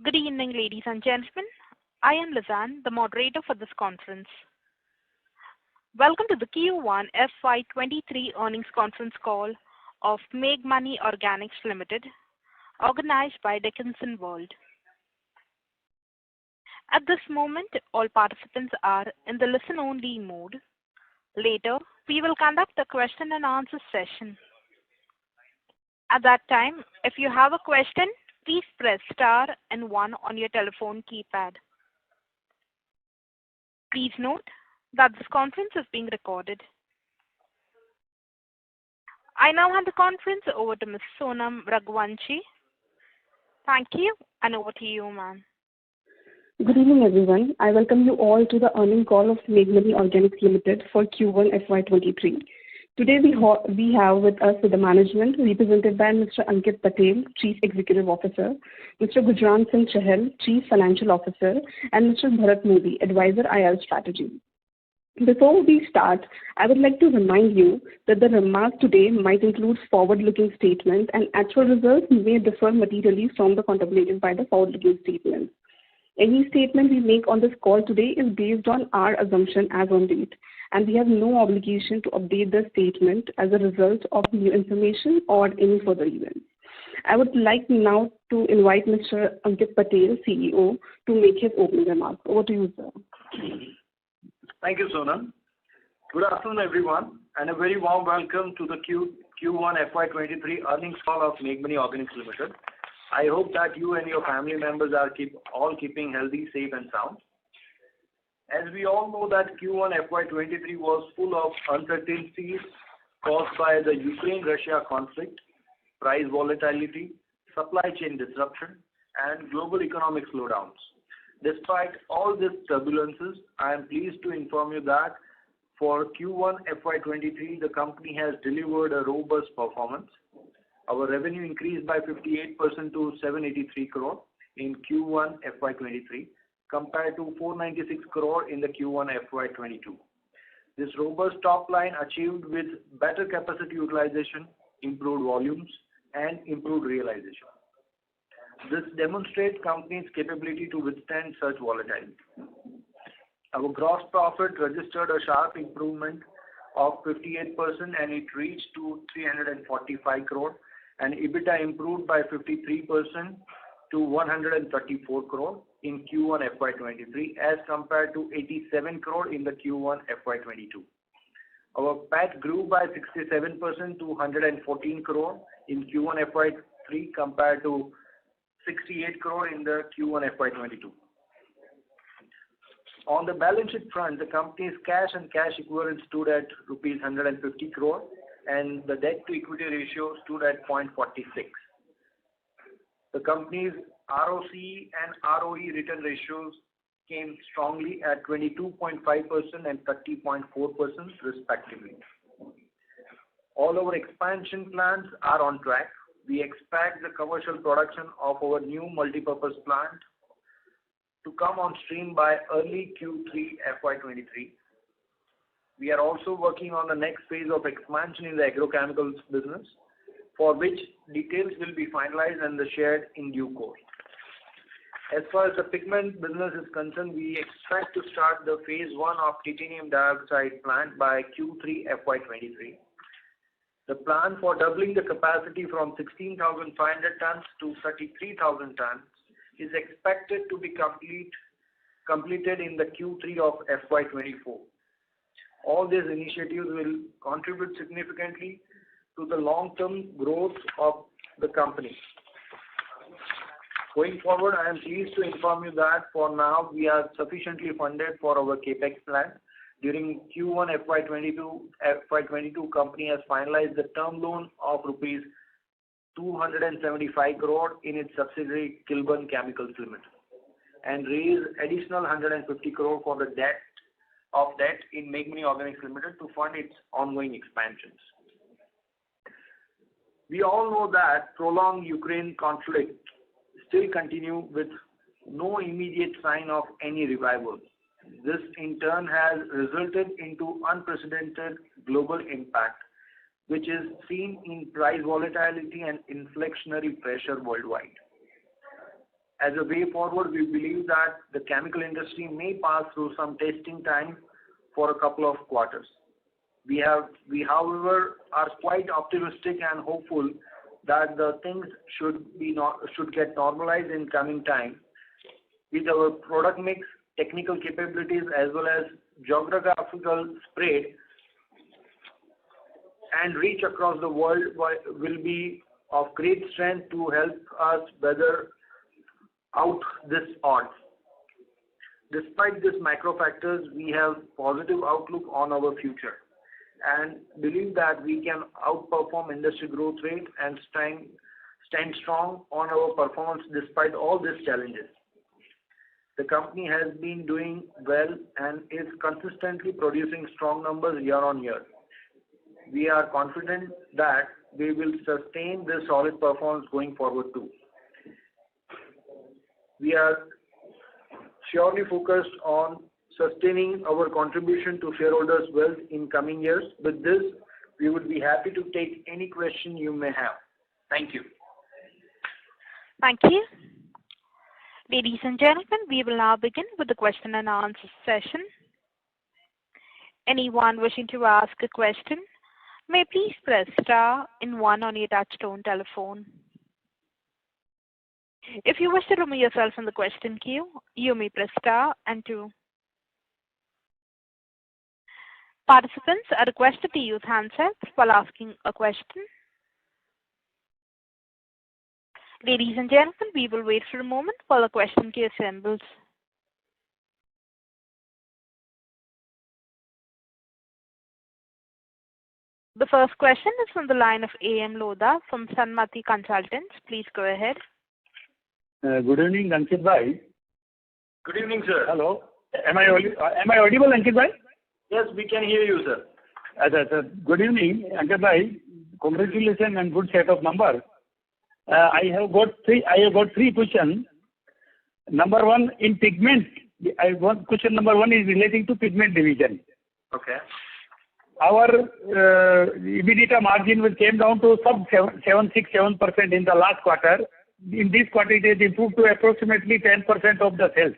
Good evening, ladies and gentlemen. I am Lizanne, the moderator for this conference. Welcome to the Q1 FY23 earnings conference call of Meghami Organics Limited, organized by Dickinson World. At this moment, all participants are in the listen-only mode. Later, we will conduct a question and answer session. At that time, if you have a question, please press star and 1 on your telephone keypad. Please note that this conference is being recorded. I now hand the conference over to Ms. Sonam Raghuvanshi. Thank you, and over to you, ma'am. Good evening, everyone. I welcome you all to the earnings call of Meghami Organics Limited for Q1 FY23. Today we have with us the management represented by Mr. Ankit Patel, Chief Executive Officer, Mr. Gujran Singh Chahal, Chief Financial Officer, and Mr. Bharat Modi, Advisor IR Strategy. Before we start, I would like to remind you that the remarks today might include forward-looking statements and actual results may differ materially from the contemplated by the forward-looking statements. Any statement we make on this call today is based on our assumption as on date, and we have no obligation to update the statement as a result of new information or any further events. I would like now to invite Mr. Ankit Patel, CEO, to make his opening remarks. Over to you, sir. Thank you, Sonam. Good afternoon, everyone, and a very warm welcome to the Q1 FY23 earnings call of Meghami Organics Limited. I hope that you and your family members are all keeping healthy, safe, and sound. As we all know that Q1 FY23 was full of uncertainties caused by the Ukraine-Russia conflict, price volatility, supply chain disruption, and global economic slowdowns. Despite all these turbulences, I am pleased to inform you that for Q1 FY23, the company has delivered a robust performance. Our revenue increased by 58% to 783 crore in Q1 FY23 compared to 496 crore in the Q1 FY22. This robust top line achieved with better capacity utilization, improved volumes, and improved realization. This demonstrates company's capability to withstand such volatility. Our gross profit registered a sharp improvement of 58% and it reached to 345 crore, and EBITDA improved by 53% to 134 crore in Q1 FY23 as compared to 87 crore in the Q1 FY22. Our PAT grew by 67% to 114 crore in Q1 FY3 compared to 68 crore in the Q1 FY22. On the balance sheet front, the company's cash and cash equivalents stood at rupees 150 crore and the debt to equity ratio stood at 0.46. The company's ROC and ROE return ratios came strongly at 22.5% and 30.4% respectively. All our expansion plans are on track. We expect the commercial production of our new multipurpose plant to come on stream by early Q3 FY23. We are also working on the next phase of expansion in the agrochemicals business, for which details will be finalized and shared in due course. As far as the pigment business is concerned, we expect to start the phase 1 of titanium dioxide plant by Q3 FY23. The plan for doubling the capacity from 16,500 tons to 33,000 tons is expected to be completed in the Q3 of FY24. All these initiatives will contribute significantly to the long-term growth of the company. Going forward, I am pleased to inform you that for now we are sufficiently funded for our capex plan. During Q1 FY22 company has finalized the term loan of rupees 275 crore in its subsidiary Kilburn Chemicals Limited and raised additional 150 crore for the debt in Meghami Organics Limited to fund its ongoing expansions. We all know that prolonged Ukraine conflict still continue with no immediate sign of any revival. This in turn has resulted into unprecedented global impact, which is seen in price volatility and inflationary pressure worldwide. as a way forward, we believe that the chemical industry may pass through some testing time for a couple of quarters. We, however, are quite optimistic and hopeful that the things should get normalized in coming time with our product mix, technical capabilities, as well as geographical spread and reach across the world will be of great strength to help us weather out this odds. Despite these macro factors, we have positive outlook on our future and believe that we can outperform industry growth rate and stand strong on our performance despite all these challenges. The company has been doing well and is consistently producing strong numbers year on year. We are confident that we will sustain this solid performance going forward too. We are surely focused on sustaining our contribution to shareholders' wealth in coming years. With this, we would be happy to take any question you may have. Thank you. Thank you. Ladies and gentlemen, we will now begin with the question and answer session. Anyone wishing to ask a question may please press star and 1 on your touchtone telephone. If you wish to remove yourself from the question queue, you may press star and 2. Participants are requested to use handsets while asking a question. Ladies and gentlemen, we will wait for a moment while the question queue assembles. The first question is from the line of A.M. Lodha from Sanmati Consultants. Please go ahead. Good evening, Ankit bhai. Good evening, sir. Hello. Am I audible, Ankit bhai? Yes, we can hear you, sir. Sir. Good evening, Ankit bhai. Congratulations and good set of numbers. I have got three questions. Number one, in pigment, question number one is relating to pigment division. Okay. Our EBITDA margin came down to sub 7.67% in the last quarter. In this quarter, it has improved to approximately 10% of the sales.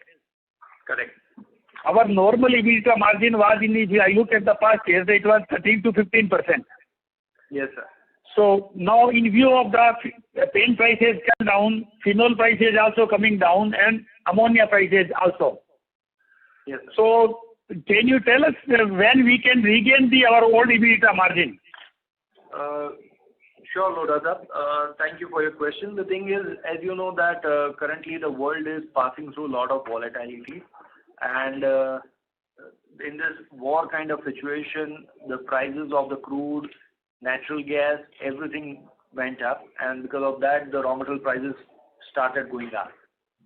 Correct. Our normal EBITDA margin was, if I look at the past years, it was 13 to 15%. Yes, sir. So now, in view of the paint prices come down, phenol prices also coming down, and ammonia prices also. Yes, sir. So, can you tell us when we can regain our old EBITDA margin? Sure, Lodha sir. Thank you for your question. The thing is, as you know that currently the world is passing through a lot of volatility, and in this war kind of situation, the prices of the crude, natural gas, everything went up, and because of that, the raw material prices started going up.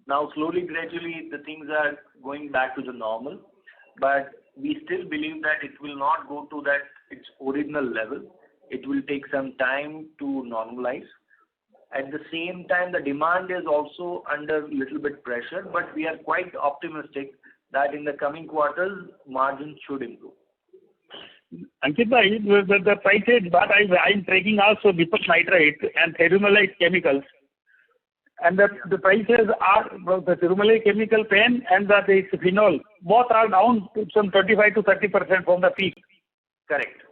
Now, slowly, gradually, the things are going back to the normal, but we still believe that it will not go to that its original level. It will take some time to normalize. At the same time, the demand is also under little bit pressure, but we are quite optimistic that in the coming quarters, margins should improve. Ankit bhai, the prices, but I'm tracking also Deepak nitrate and cerumelite chemicals. And the prices are, the cerumelite chemical pen and the phenol, both are down to some 35 to 30% from the peak. Correct.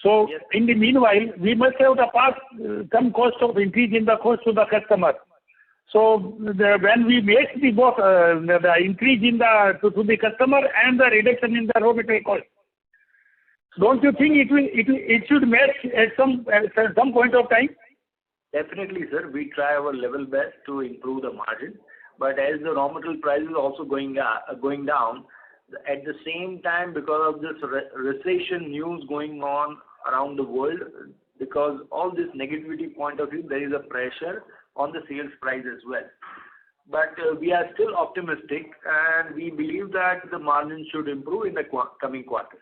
So, yes. In the meanwhile, we must have the past some cost of increase in the cost to the customer. So, when we make the both the increase in to the customer and the reduction in the raw material cost, don't you think it should match at some point of time? Definitely, sir. We try our level best to improve the margin, but as the raw material prices are also going down, at the same time, because of this recession news going on around the world, because all this negativity point of view, there is a pressure on the sales price as well. But we are still optimistic, and we believe that the margin should improve in the coming quarter.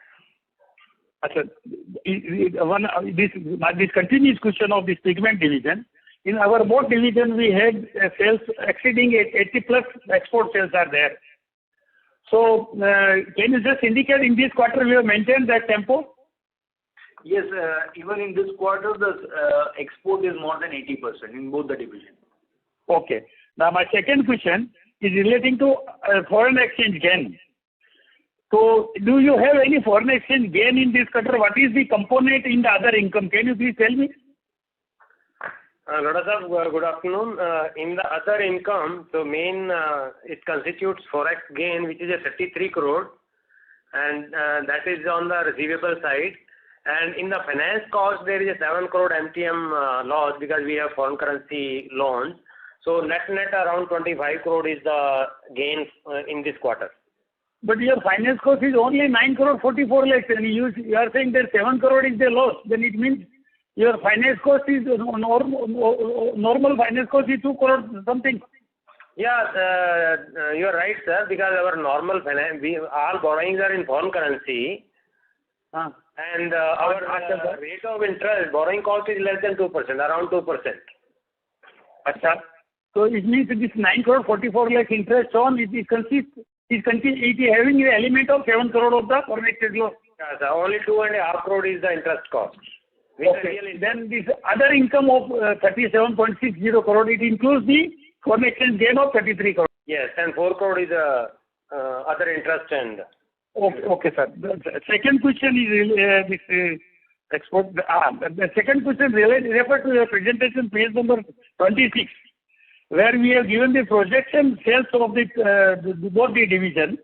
This continuous question of this pigment division. In our both division, we had sales exceeding 80 plus export sales are there. So, can you just indicate in this quarter we have maintained that tempo? Yes, even in this quarter, the export is more than 80% in both the divisions. Okay. Now, my second question is relating to foreign exchange gain. So, do you have any foreign exchange gain in this quarter? What is the component in the other income? Can you please tell me? Lord sir, good afternoon. In the other income, so main it constitutes forex gain, which is a 33 crore, and that is on the receivable side. And in the finance cost, there is a 7 crore MTM loss because we have foreign currency loans. So net around 25 crore is the gain in this quarter. But your finance cost is only 9 crore 44 lakhs, and you are saying that 7 crore is the loss. Then it means your finance cost is normal finance cost is 2 crore something. Yeah, you are right, sir. Because our normal finance, all borrowings are in foreign currency, and our rate of interest borrowing cost is less than 2%, around 2%. Achha. So it means this 9 crore 44 lakh interest on it is having the element of 7 crore of the foreign exchange loss. Yes, only 2.5 crore is the interest cost. Okay. Then this other income of 37.60 crore, it includes the foreign exchange gain of 33 crore. Yes, and 4 crore is other interest and. Okay, sir. The second question is this export. The second question refer to your presentation page number 26, where we have given the projection sales of both the division.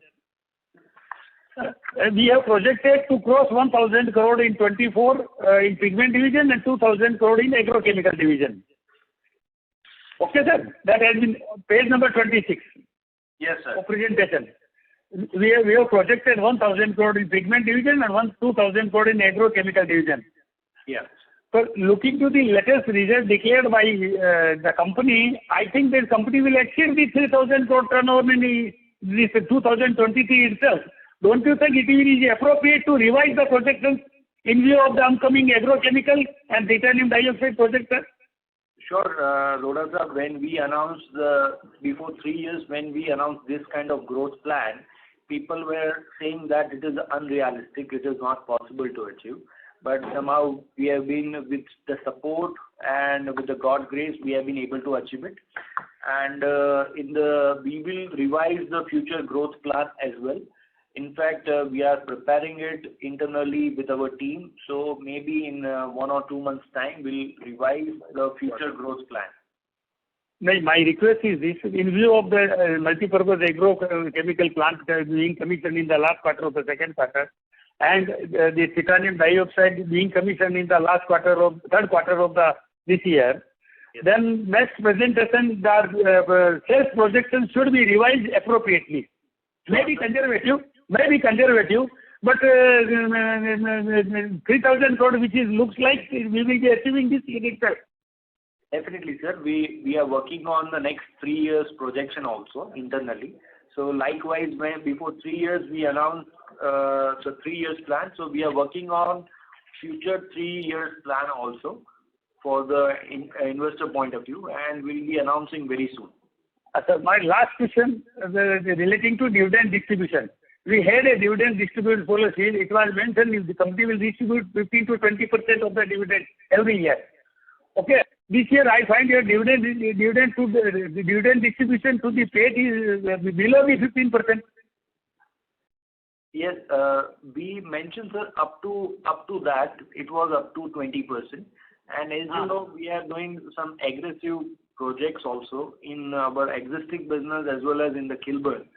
We have projected to cross 1,000 crore in 24 in pigment division and 2,000 crore in agrochemical division. Okay, sir. That has been page number 26. Yes, sir. Of presentation. We have projected 1,000 crore in pigment division and 2,000 crore in agrochemical division. Yes. So looking to the latest result declared by the company, I think the company will exceed the 3,000 crore turnover in this 2023 itself. Don't you think it is appropriate to revise the projections in view of the upcoming agrochemical and titanium dioxide project, sir? Sure, Lodha sir, when we announced before 3 years, when we announced this kind of growth plan, people were saying that it is unrealistic, it is not possible to achieve. But somehow we have been, with the support and with the God grace, we have been able to achieve it. And we will revise the future growth plan as well. In fact, we are preparing it internally with our team. So maybe in 1 or 2 months' time, we'll revise the future growth plan. My request is this: in view of the multi-purpose agrochemical plant being commissioned in the last quarter of the second quarter, and the titanium dioxide being commissioned in the third quarter of this year, yes, then next presentation, the sales projections should be revised appropriately. Maybe conservative, but 3,000 crore, which looks like we will be achieving this in itself. Definitely, sir. We are working on the next 3 years projection also internally. So likewise, before 3 years we announced the 3 years plan. So we are working on future 3 years plan also for the investor point of view, and we'll be announcing very soon. So my last question relating to dividend distribution. We had a dividend distribution policy. It was mentioned the company will distribute 15 to 20% of the dividend every year. Okay. This year I find your dividend distribution to the paid is below the 15%. Yes, we mentioned, sir, up to that it was up to 20%. And as you know, we are doing some aggressive projects also in our existing business as well as in the Kilburn.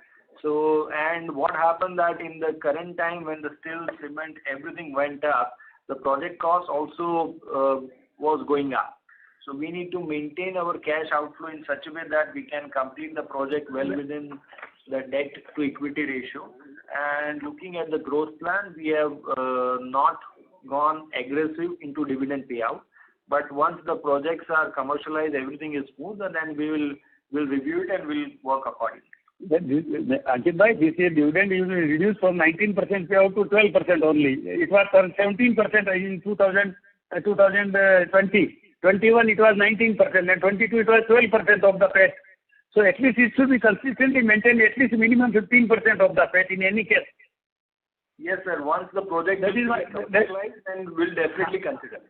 So, and what happened that in the current time when the steel, cement, everything went up, the project cost also was going up. So we need to maintain our cash outflow in such a way that we can complete the project well within the debt to equity ratio. And looking at the growth plan, we have not gone aggressive into dividend payout. But once the projects are commercialized, everything is smooth, and then we'll review it and we'll work accordingly. Ankit bhai, this year dividend is reduced from 19% payout to 12% only. It was 17% in 2020. 21 it was 19%, and 22 it was 12% of the PAT. So at least it should be consistently maintained at least minimum 15% of the PAT in any case. Yes, sir. Once the project is commercialized, then we'll definitely consider.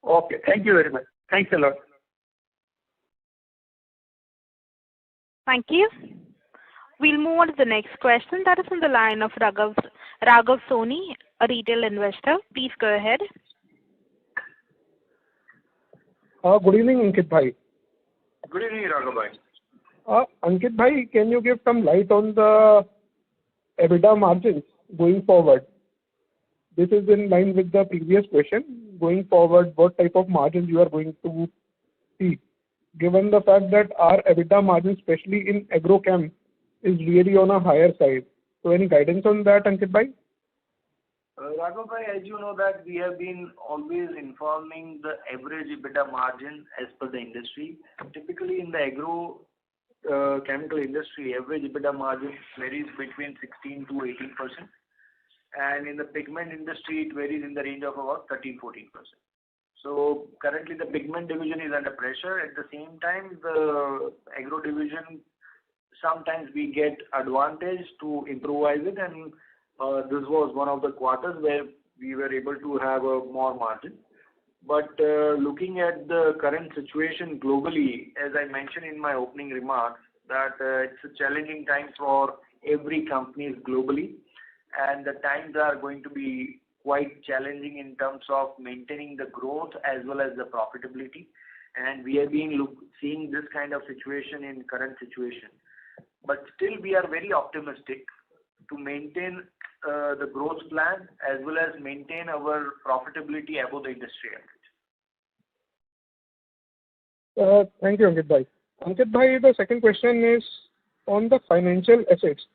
Okay. Thank you very much. Thanks a lot. Thank you. We'll move on to the next question. That is on the line of Raghav Soni, a retail investor. Please go ahead. Good evening, Ankit Bhai. Good evening, Raghav bhai. Ankit Bhai, can you give some light on the EBITDA margins going forward? This is in line with the previous question. Going forward, what type of margins you are going to see, given the fact that our EBITDA margin, especially in Agrochem, is really on a higher side. So any guidance on that, Ankit Bhai? Raghav bhai, as you know that we have been always informing the average EBITDA margin as per the industry. Typically in the agrochemical industry, average EBITDA margin varies between 16 to 18%. And in the pigment industry, it varies in the range of about 13-14%. So currently the pigment division is under pressure. At the same time, the agro division, sometimes we get advantage to improvise it, and this was one of the quarters where we were able to have a more margin. But looking at the current situation globally, as I mentioned in my opening remarks, that it's a challenging time for every company globally, and the times are going to be quite challenging in terms of maintaining the growth as well as the profitability. And we have been seeing this kind of situation in current situation. But still, we are very optimistic to maintain the growth plan as well as maintain our profitability above the industry average. Thank you, Ankit Bhai. Ankit Bhai, the second question is on the financial assets.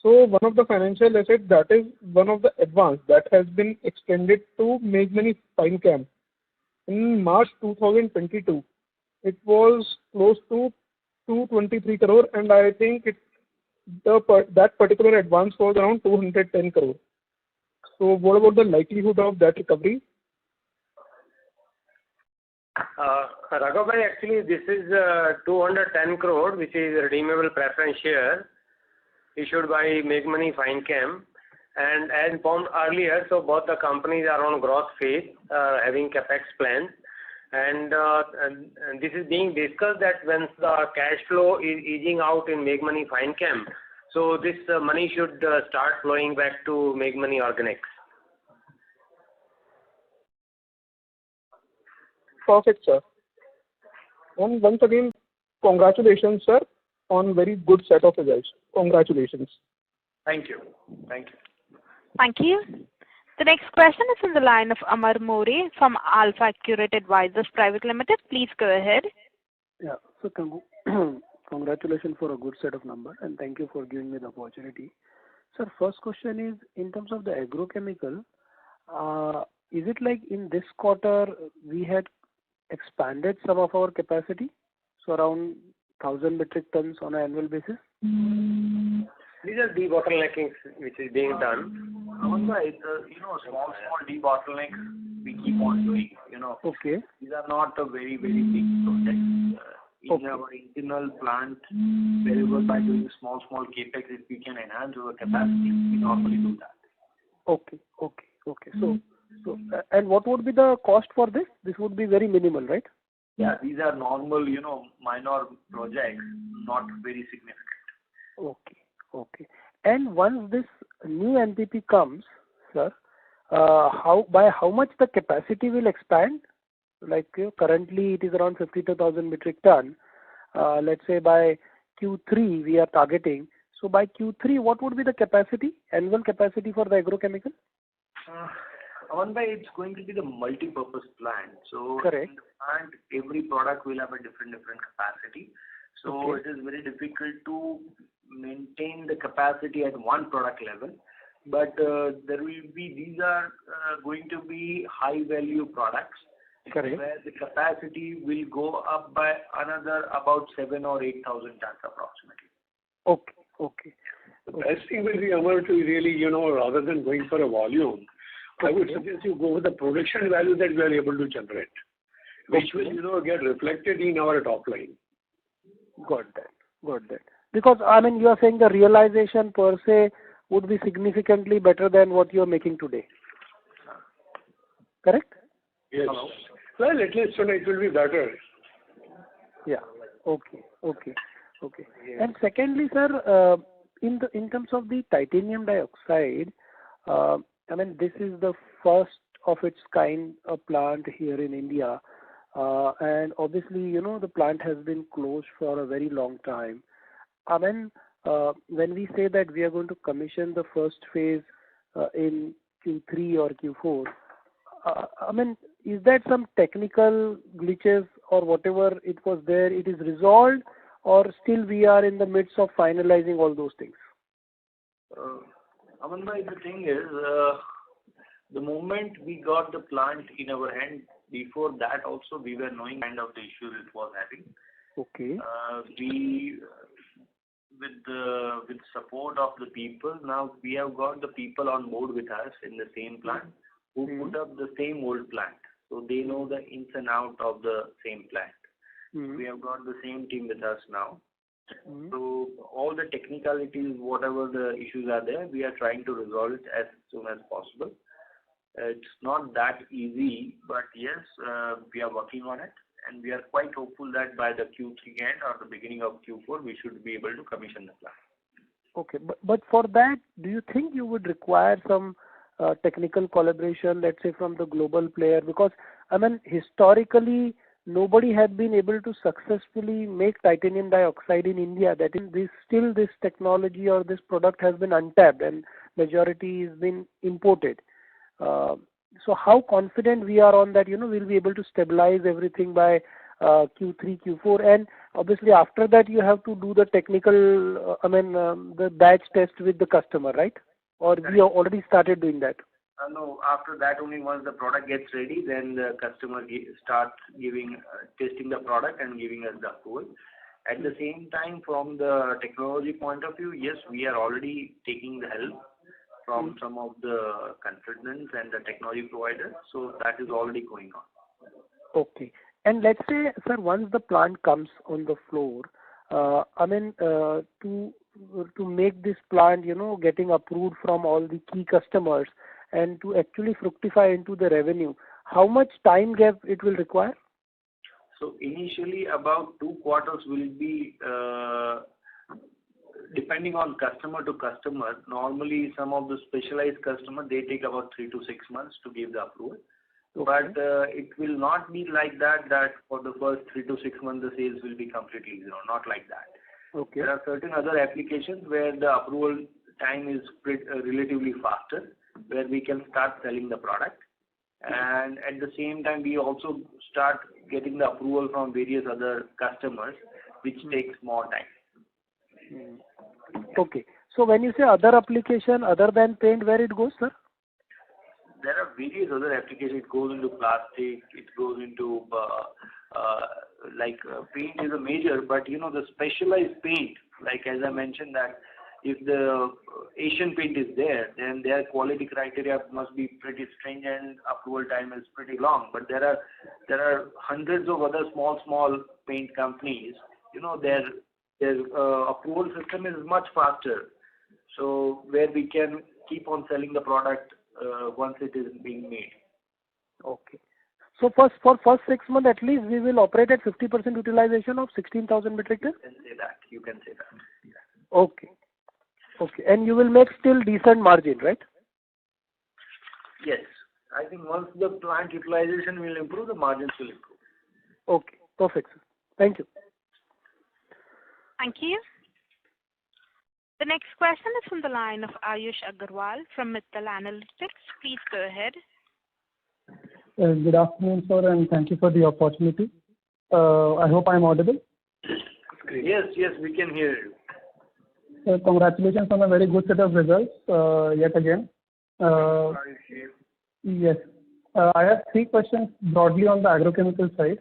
So one of the financial assets, that is one of the advance that has been extended to Meghami Fine Chem in March 2022. It was close to 223 crore, and I think that particular advance was around 210 crore. So what about the likelihood of that recovery? Raghav bhai, actually this is 210 crore, which is redeemable preference share issued by Meghami Fine Chem. And as informed earlier, so both the companies are on growth phase, having capex plans. And this is being discussed that once the cash flow is easing out in Meghami Fine Chem, so this money should start flowing back to Meghami Organics. Perfect, sir. And once again, congratulations, sir, on very good set of results. Congratulations. Thank you. Thank you. Thank you. The next question is on the line of Amar More from Alpha Accurate Advisors Private Limited. Please go ahead. Yeah, so congratulations for a good set of numbers, and thank you for giving me the opportunity. Sir, first question is in terms of the agrochemical, is it like in this quarter we had expanded some of our capacity, so around 1,000 metric tons on an annual basis? These are debottlenecking which is being done. Small debottlenecks we keep on doing. Okay. These are not a very, very big projects. In our internal plant, wherever by doing small capex, if we can enhance our capacity, we normally do that. Okay. So, and what would be the cost for this? This would be very minimal, right? Yeah, these are normal, minor projects, not very significant. Okay. And once this new MPP comes, sir, by how much the capacity will expand? Like currently it is around 52,000 metric ton. Let's say by Q3 we are targeting. So by Q3, what would be the capacity, annual capacity for the agrochemical? It's going to be the multi-purpose plant. So correct. In the plant, every product will have a different capacity. So Okay. It is very difficult to maintain the capacity at one product level. But these are going to be high value products. Correct. Where the capacity will go up by another about 7,000 or 8,000 tons approximately. Okay. The best thing will be, Amar, to really, rather than going for a volume, I would suggest you go with the production value that we are able to generate, which will, get reflected in our top line. Got that. Because, you are saying the realization per se would be significantly better than what you are making today. Correct? Yes. Hello? Well, at least it will be better. Yeah. Okay. And secondly, sir, in terms of the titanium dioxide, this is the first of its kind plant here in India, and obviously, the plant has been closed for a very long time. When we say that we are going to commission the first phase in Q3 or Q4, is that some technical glitches or whatever it was there, it is resolved, or still we are in the midst of finalizing all those things? Aman bhai, the thing is, the moment we got the plant in our hand, before that also we were knowing kind of the issues it was having. Okay. We, with support of the people, now we have got the people on board with us in the same plant who put up the same old plant. So they know the ins and out of the same plant. We have got the same team with us now. So all the technicalities, whatever the issues are there, we are trying to resolve it as soon as possible. It's not that easy, but yes, we are working on it, and we are quite hopeful that by the Q3 end or the beginning of Q4, we should be able to commission the plant. Okay, but for that, do you think you would require some technical collaboration, let's say from the global player? Because historically, nobody had been able to successfully make titanium dioxide in India. That is, this technology or this product has been untapped, and majority has been imported. So how confident we are on that, we'll be able to stabilize everything by Q3, Q4, and obviously after that you have to do the technical, the batch test with the customer, right? Or we have already started doing that? No, after that only, once the product gets ready, then the customer starts testing the product and giving us the approval. At the same time, from the technology point of view, yes, we are already taking the help from some of the consultants and the technology providers. So that is already going on. Okay. And let's say, sir, once the plant comes on the floor, to make this plant, getting approved from all the key customers and to actually fructify into the revenue, how much time gap it will require? So initially about 2 quarters will be depending on customer to customer. Normally some of the specialized customers, they take about 3 to 6 months to give the approval. Okay. But it will not be like that for the first 3 to 6 months the sales will be completely zero. Not like that. Okay. There are certain other applications where the approval time is relatively faster, where we can start selling the product. And at the same time, we also start getting the approval from various other customers, which takes more time. Okay. So when you say other application, other than paint, where it goes, sir? There are various other applications. It goes into plastic, it goes into paint is a major, but the specialized paint, like as I mentioned that if the Asian paint is there, then their quality criteria must be pretty stringent, approval time is pretty long. But there are hundreds of other small paint companies, their approval system is much faster. So where we can keep on selling the product once it is being made. Okay. So for first 6 months at least, we will operate at 50% utilization of 16,000 metric tons? You can say that. Yeah. Okay. Okay. And you will make still decent margin, right? Yes. I think once the plant utilization will improve, the margins will improve. Okay. Perfect, sir. Thank you. Thank you. The next question is from the line of Ayush Agarwal from Mittal Analytics. Please go ahead. Good afternoon, sir, and thank you for the opportunity. I hope I'm audible. Yes, we can hear you. Congratulations on a very good set of results yet again. Yes. I have 3 questions broadly on the agrochemical side.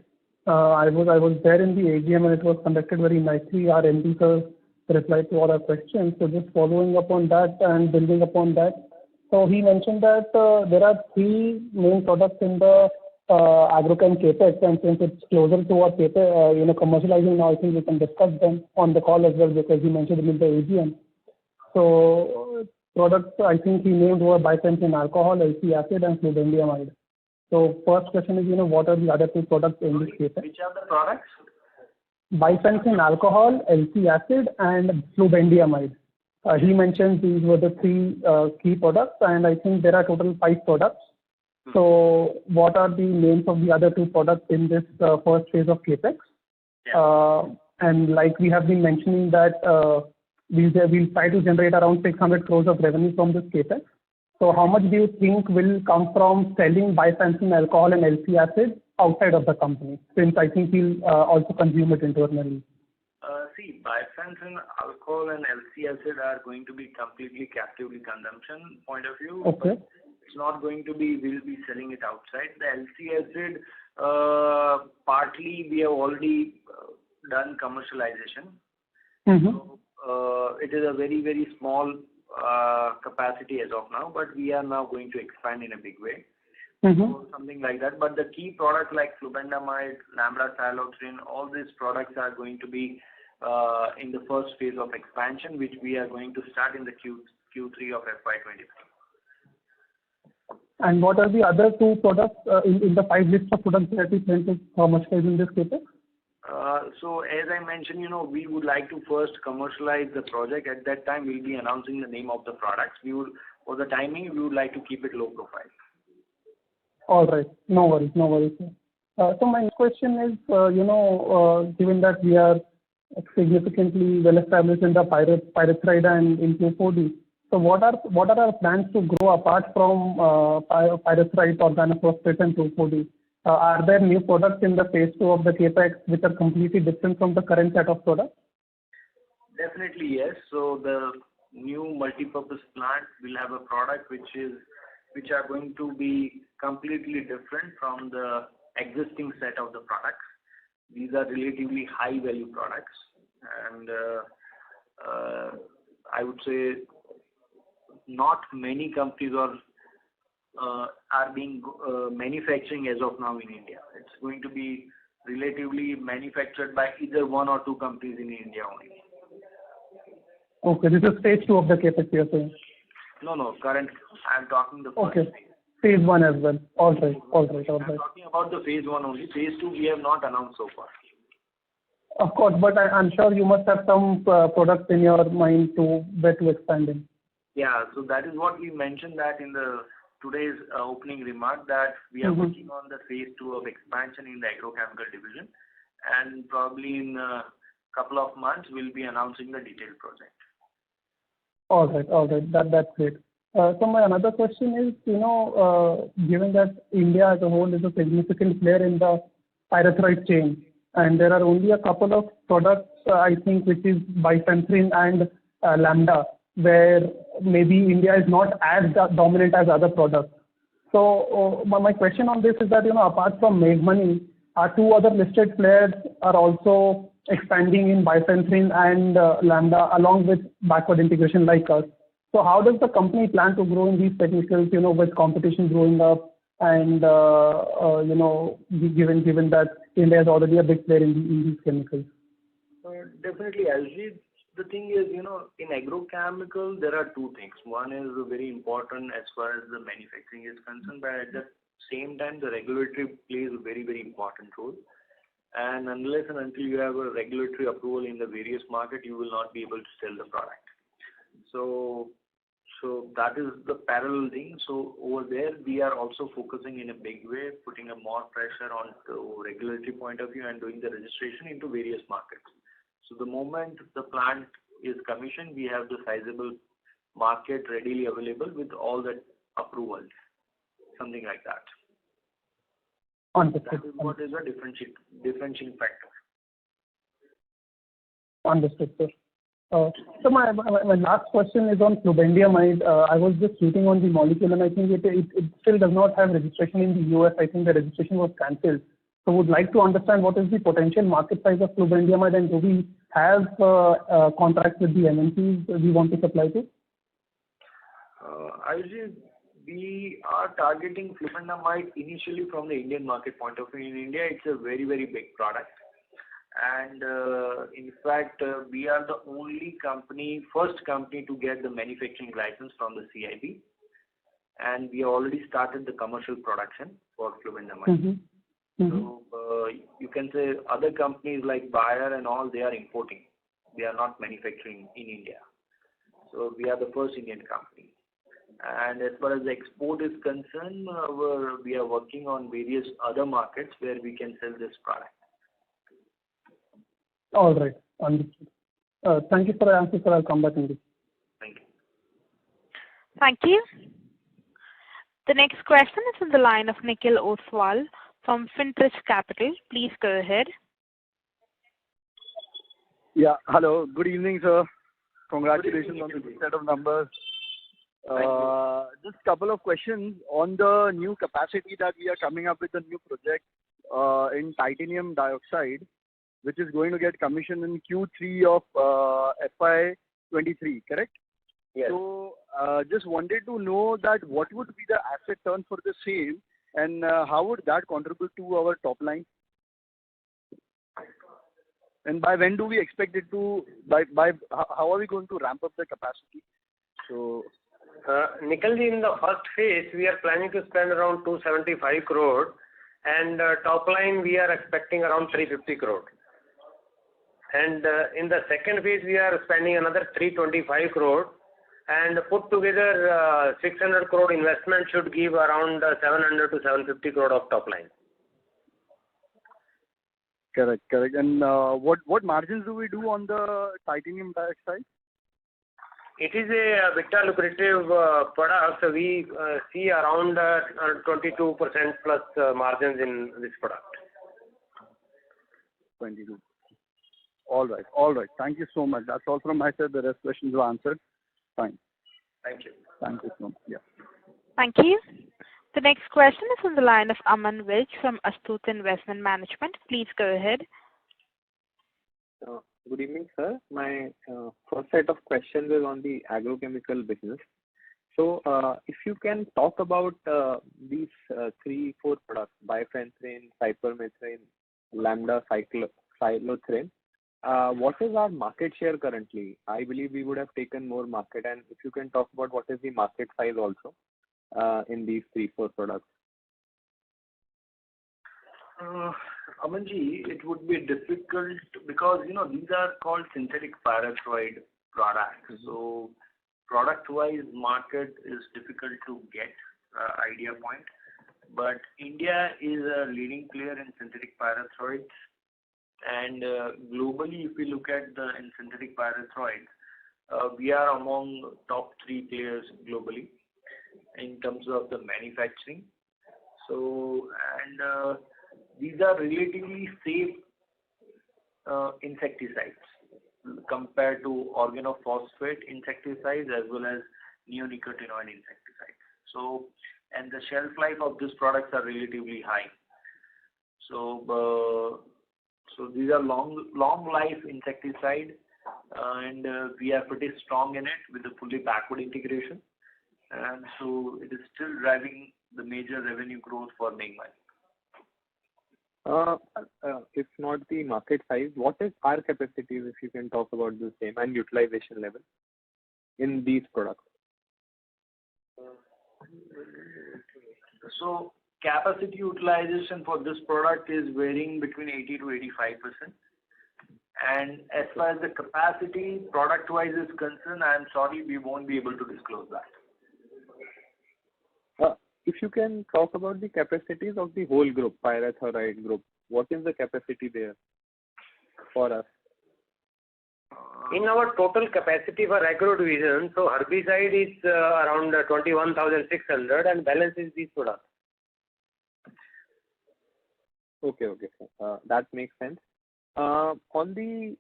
I was there in the AGM and it was conducted very nicely. Our MD sir replied to all our questions. So just following up on that and building upon that. So he mentioned that there are 3 main products in the agrochem capex, and since it's closer to our commercializing now, I think we can discuss them on the call as well because he mentioned them in the AGM. So products I think he named were bifenthrin alcohol, LC acid, and flubendiamide. So first question is, what are the other 2 products in this capex? Which are the products? bifenthrin alcohol, LC acid, and flubendiamide. He mentioned these were the three key products, and I think there are total 5 products. So what are the names of the other 2 products in this first phase of capex? And like we have been mentioning that we'll try to generate around 600 crores of revenue from this capex. So how much do you think will come from selling bifenthrin alcohol and LC acid outside of the company, since I think he'll also consume it internally? See, bifenthrin alcohol and LC acid are going to be completely captively consumption point of view. Okay. It's not going to be, we'll be selling it outside. The LC acid, partly we have already done commercialization. So, it is a very, very small capacity as of now, but we are now going to expand in a big way. So something like that. But the key products like flubendiamide, lambda-cyhalothrin, all these products are going to be in the first phase of expansion, which we are going to start in the Q3 of FY23. And what are the other 2 products in the 5 lists of products that we plan to commercialize in this capex? So as I mentioned, we would like to first commercialize the project. At that time, we'll be announcing the name of the products. For the timing, we would like to keep it low profile. All right. No worries. No worries. So my next question is, given that we are significantly well established in the pyrethroid and in 2,4-D, so what are our plans to grow apart from pyrethroid, organophosphate, and 2,4-D? Are there new products in the phase 2 of the capex which are completely different from the current set of products? Definitely yes. So the new multi-purpose plant will have a product which are going to be completely different from the existing set of the products. These are relatively high value products, and I would say not many companies are being manufacturing as of now in India. It's going to be relatively manufactured by either 1 or 2 companies in India only. Okay, this is phase 2 of the capex you're saying? No, current. I'm talking the first phase. Phase 1 as well. All right. I'm talking about the phase 1 only. Phase 2 we have not announced so far. Of course, but I'm sure you must have some products in your mind where to expand in. Yeah, so that is what we mentioned that in today's opening remark, that we are working on the phase 2 of expansion in the agrochemical division, and probably in a couple of months we'll be announcing the detailed project. All right. That's great. So my another question is, given that India as a whole is a significant player in the pyrethroid chain, and there are only a couple of products, I think, which is bifenthrin and lambda, where maybe India is not as dominant as other products. So my question on this is that, apart from Meghami, our 2 other listed players are also expanding in bifenthrin and lambda along with backward integration like us. So how does the company plan to grow in these technicals, with competition growing up and, given that India is already a big player in these chemicals? Definitely, Ajit. The thing is, in agrochemical, there are 2 things. One is very important as far as the manufacturing is concerned, but at the same time, the regulatory plays a very, very important role. And unless and until you have a regulatory approval in the various market, you will not be able to sell the product. So that is the parallel thing. So over there, we are also focusing in a big way, putting a more pressure on the regulatory point of view and doing the registration into various markets. So the moment the plant is commissioned, we have the sizable market readily available with all the approvals, something like that. Understood. That is what is a differentiating factor. Understood, sir. So my last question is on flubendiamide. I was just reading on the molecule, and I think it still does not have registration in the US. I think the registration was cancelled. So would like to understand what is the potential market size of flubendiamide, and do we have contracts with the MNCs we want to supply to? We are targeting flubendiamide initially from the Indian market point of view. In India, it's a very, very big product. And in fact, we are the only first company to get the manufacturing license from the SEBI. And we already started the commercial production for flubendiamide. So you can say other companies like Bayer and all, they are importing. They are not manufacturing in India. So we are the first Indian company. And as far as the export is concerned, we are working on various other markets where we can sell this product. All right. Understood. Thank you for the answer, sir. I'll come back in this. Thank you. Thank you. The next question is on the line of Nikhil Oswal from Fintrust Capital. Please go ahead. Yeah. Hello. Good evening, sir. Congratulations on the good set of numbers. Just a couple of questions on the new capacity that we are coming up with, a new project in titanium dioxide, which is going to get commissioned in Q3 of FY23, correct? Yes. So just wanted to know that what would be the asset turn for the same, and how would that contribute to our top line? And by when do we expect it to, how are we going to ramp up the capacity? So, Nikhil, in the first phase, we are planning to spend around 275 crore, and top line we are expecting around 350 crore. And in the second phase, we are spending another 325 crore, and put together 600 crore investment should give around 700 to 750 crore of top line. Correct. And what margins do we do on the titanium dioxide? It is a bit lucrative product. So we see around 22% plus margins in this product. 22. All right. Thank you so much. That's all from my side. The rest questions were answered. Fine. Thank you. Thank you so much. Yeah. Thank you. The next question is on the line of Aman Vij from Astute Investment Management. Please go ahead. Good evening, sir. My first set of questions is on the agrochemical business. So, if you can talk about these 3-4 products, bifenthrin, cypermethrin, lambda cyclothrene, what is our market share currently? I believe we would have taken more market, and if you can talk about what is the market size also in these 3-4 products. Amanji, it would be difficult because these are called synthetic pyrethroid products. So product-wise market is difficult to get idea point. But India is a leading player in synthetic pyrethroids, and globally, if we look at in synthetic pyrethroids, we are among top 3 players globally in terms of the manufacturing. So, and these are relatively safe insecticides compared to organophosphate insecticides as well as neonicotinoid insecticides. So, and the shelf life of these products are relatively high. So, so these are long life insecticide, and we are pretty strong in it with the fully backward integration, and so it is still driving the major revenue growth for Meghami. If not the market size, what is our capacity, if you can talk about the same, and utilization level in these products? So capacity utilization for this product is varying between 80 to 85%. And as far as the capacity product-wise is concerned, I am sorry, we won't be able to disclose that. If you can talk about the capacities of the whole group, pyrethroid group, what is the capacity there for us? In our total capacity for agro division, so herbicide is around 21,600 and balance is these products. Okay. That makes sense. On the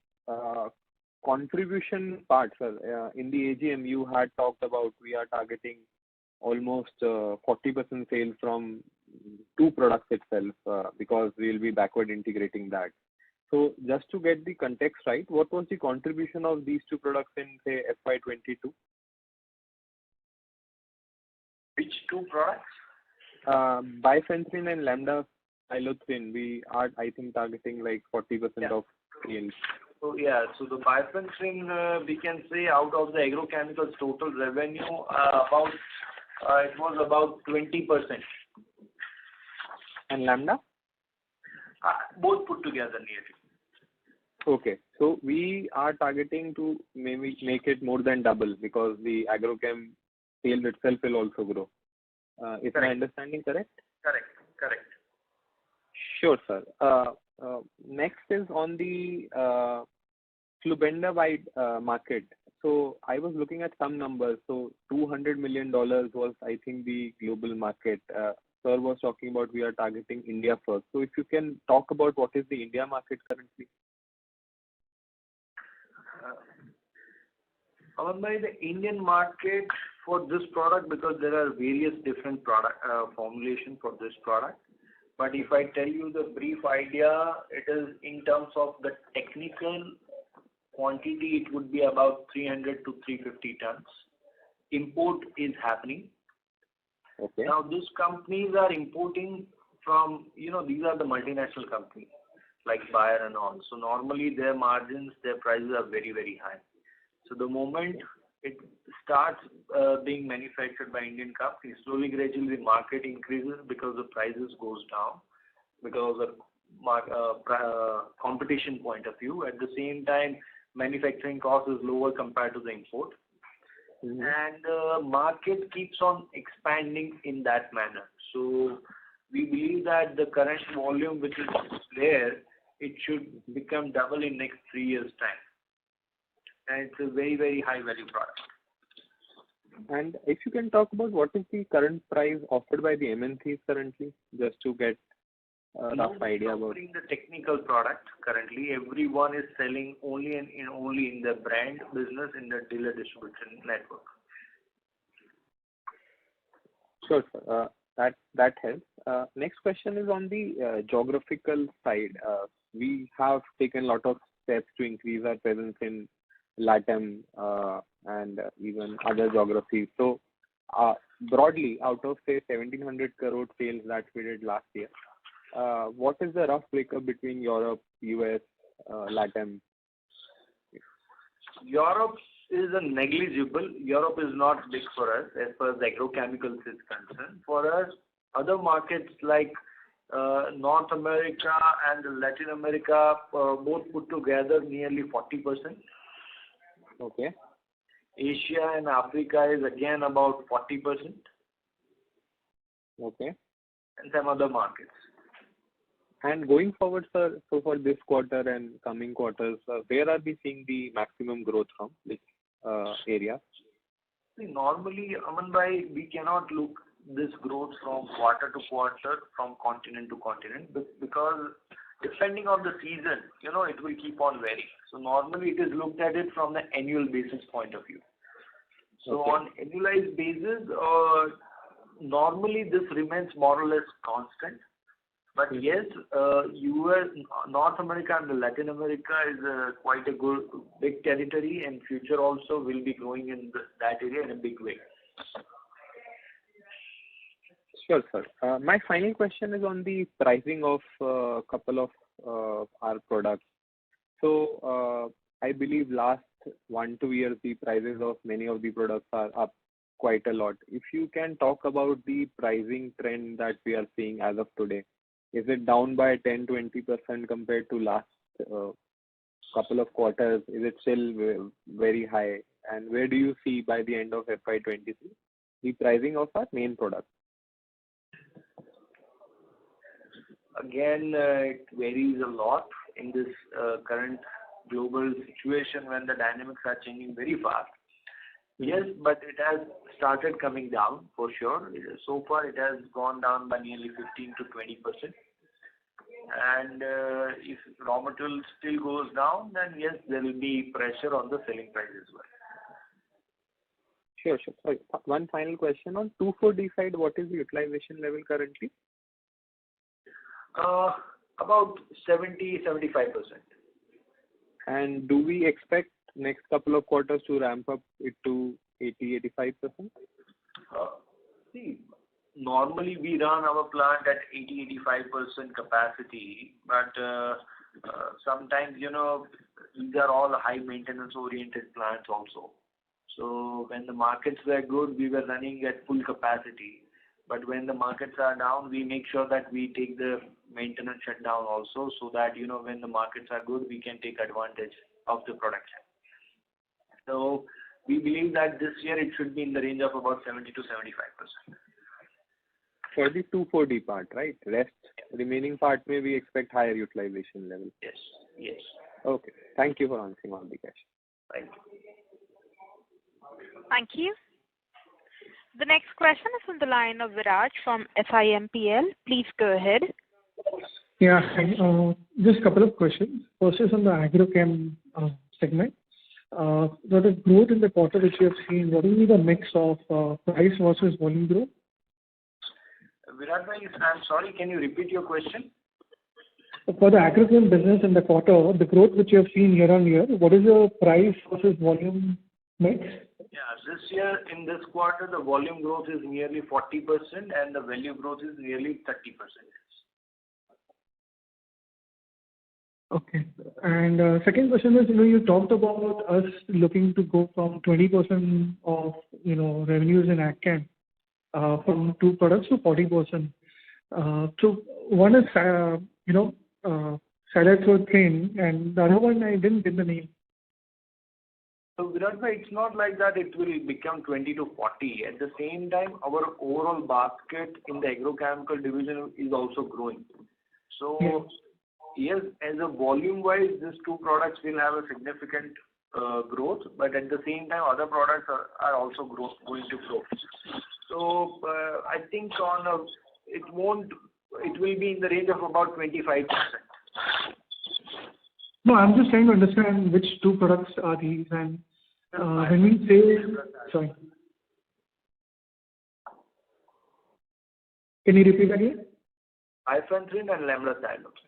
contribution part, sir, in the AGM you had talked about we are targeting almost 40% sales from 2 products itself because we will be backward integrating that. So just to get the context right, what was the contribution of these 2 products in say FY22? Which 2 products? Bifenthrin and lambda cyclothrene. We are, I think, targeting like 40% of sales. So so the bifenthrin, we can say out of the agrochemicals total revenue, it was about 20%. And lambda? both put together nearly. Okay. So we are targeting to maybe make it more than double because the agrochem sales itself will also grow. Is my understanding correct? Correct. Sure, sir. Next is on the flubendaphide market. So I was looking at some numbers. So $200 million was, I think, the global market. Sir was talking about we are targeting India first. So if you can talk about what is the India market currently? By the Indian market for this product, because there are various different product formulation for this product. But if I tell you the brief idea, it is in terms of the technical quantity, it would be about 300 to 350 tons. Import is happening. Okay. Now, these companies are importing from, these are the multinational companies like Bayer and all. So normally their margins, their prices are very, very high. So the moment it starts being manufactured by Indian companies, slowly, gradually the market increases because the prices goes down because of competition point of view. At the same time, manufacturing cost is lower compared to the import. Mm-hmm. And market keeps on expanding in that manner. So we believe that the current volume which is there, it should become double in next 3 years' time. And it's a very, very high value product. And if you can talk about what is the current price offered by the MNCs currently, just to get a rough idea about. Offering the technical product currently, everyone is selling only in the brand business in the dealer distribution network. Sure, sir. That helps. Next question is on the geographical side. We have taken a lot of steps to increase our presence in LATAM and even other geographies. So, broadly, out of say 1,700 crore sales that we did last year, what is the rough breakup between Europe, US, LATAM? Europe is a negligible. Europe is not big for us as far as agrochemicals is concerned. For us, other markets like North America and Latin America, both put together nearly 40%. Okay. Asia and Africa is again about 40%. Okay. And some other markets. And going forward, sir, so for this quarter and coming quarters, where are we seeing the maximum growth from, which area? See, normally, Aman bhai, we cannot look this growth from quarter to quarter, from continent to continent, because depending on the season, it will keep on varying. So normally it is looked at it from the annual basis point of view. So Okay. on annualized basis, normally this remains more or less constant. But yes, US, North America and Latin America is quite a good, big territory, and future also will be growing in that area in a big way. Sure, sir. My final question is on the pricing of a couple of our products. So, I believe last 1-2 years, the prices of many of the products are up quite a lot. If you can talk about the pricing trend that we are seeing as of today, is it down by 10-20% compared to last couple of quarters? Is it still very high? And where do you see by the end of FY23 the pricing of our main product? Again, it varies a lot in this current global situation when the dynamics are changing very fast. Yes, but it has started coming down for sure. So far, it has gone down by nearly 15 to 20%. And if raw material still goes down, then yes, there will be pressure on the selling price as well. Sure. Sorry, one final question on 2,4-D side. What is the utilization level currently? About 70-75%. And do we expect next couple of quarters to ramp up it to 80-85%? See, normally we run our plant at 80-85% capacity, but sometimes, these are all high maintenance oriented plants also. So when the markets were good, we were running at full capacity. But when the markets are down, we make sure that we take the maintenance shutdown also, so that when the markets are good, we can take advantage of the production. So we believe that this year it should be in the range of about 70 to 75%. For the 2,4-D part, right? Remaining part may we expect higher utilization level. Yes. Okay. Thank you for answering all the questions. Thank you. Thank you. The next question is on the line of Viraj from SIMPL. Please go ahead. Yeah. Just a couple of questions. First is on the agrochem segment. The growth in the quarter which you have seen, what will be the mix of price versus volume growth? Virat bhai, I'm sorry, can you repeat your question? For the agrochem business in the quarter, the growth which you have seen year on year, what is the price versus volume mix? Yeah, this year in this quarter, the volume growth is nearly 40% and the value growth is nearly 30%. Okay. And second question is, you talked about us looking to go from 20% of, revenues in AgChem from two products to 40%. So one is, Cyclothrin, and the other one I didn't get the name. So Virat bhai, it's not like that it will become 20 to 40. At the same time, our overall basket in the agrochemical division is also growing. So yes, as a volume-wise, these two products will have a significant growth, but at the same time, other products are also going to grow. So I think it will be in the range of about 25%. No, I'm just trying to understand which two products are these, and when we say, sorry, can you repeat again? Ifenthrin and Lambda-Cyhalothrin.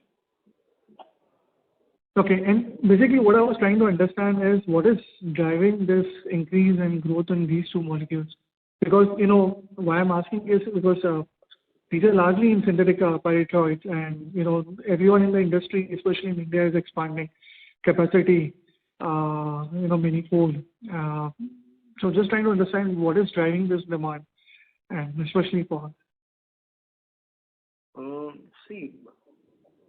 Okay, and basically what I was trying to understand is what is driving this increase in growth in these two molecules? Because, why I'm asking is because these are largely in synthetic pyrethroids, and, everyone in the industry, especially in India, is expanding capacity, many-fold. So just trying to understand what is driving this demand, and especially for us. See,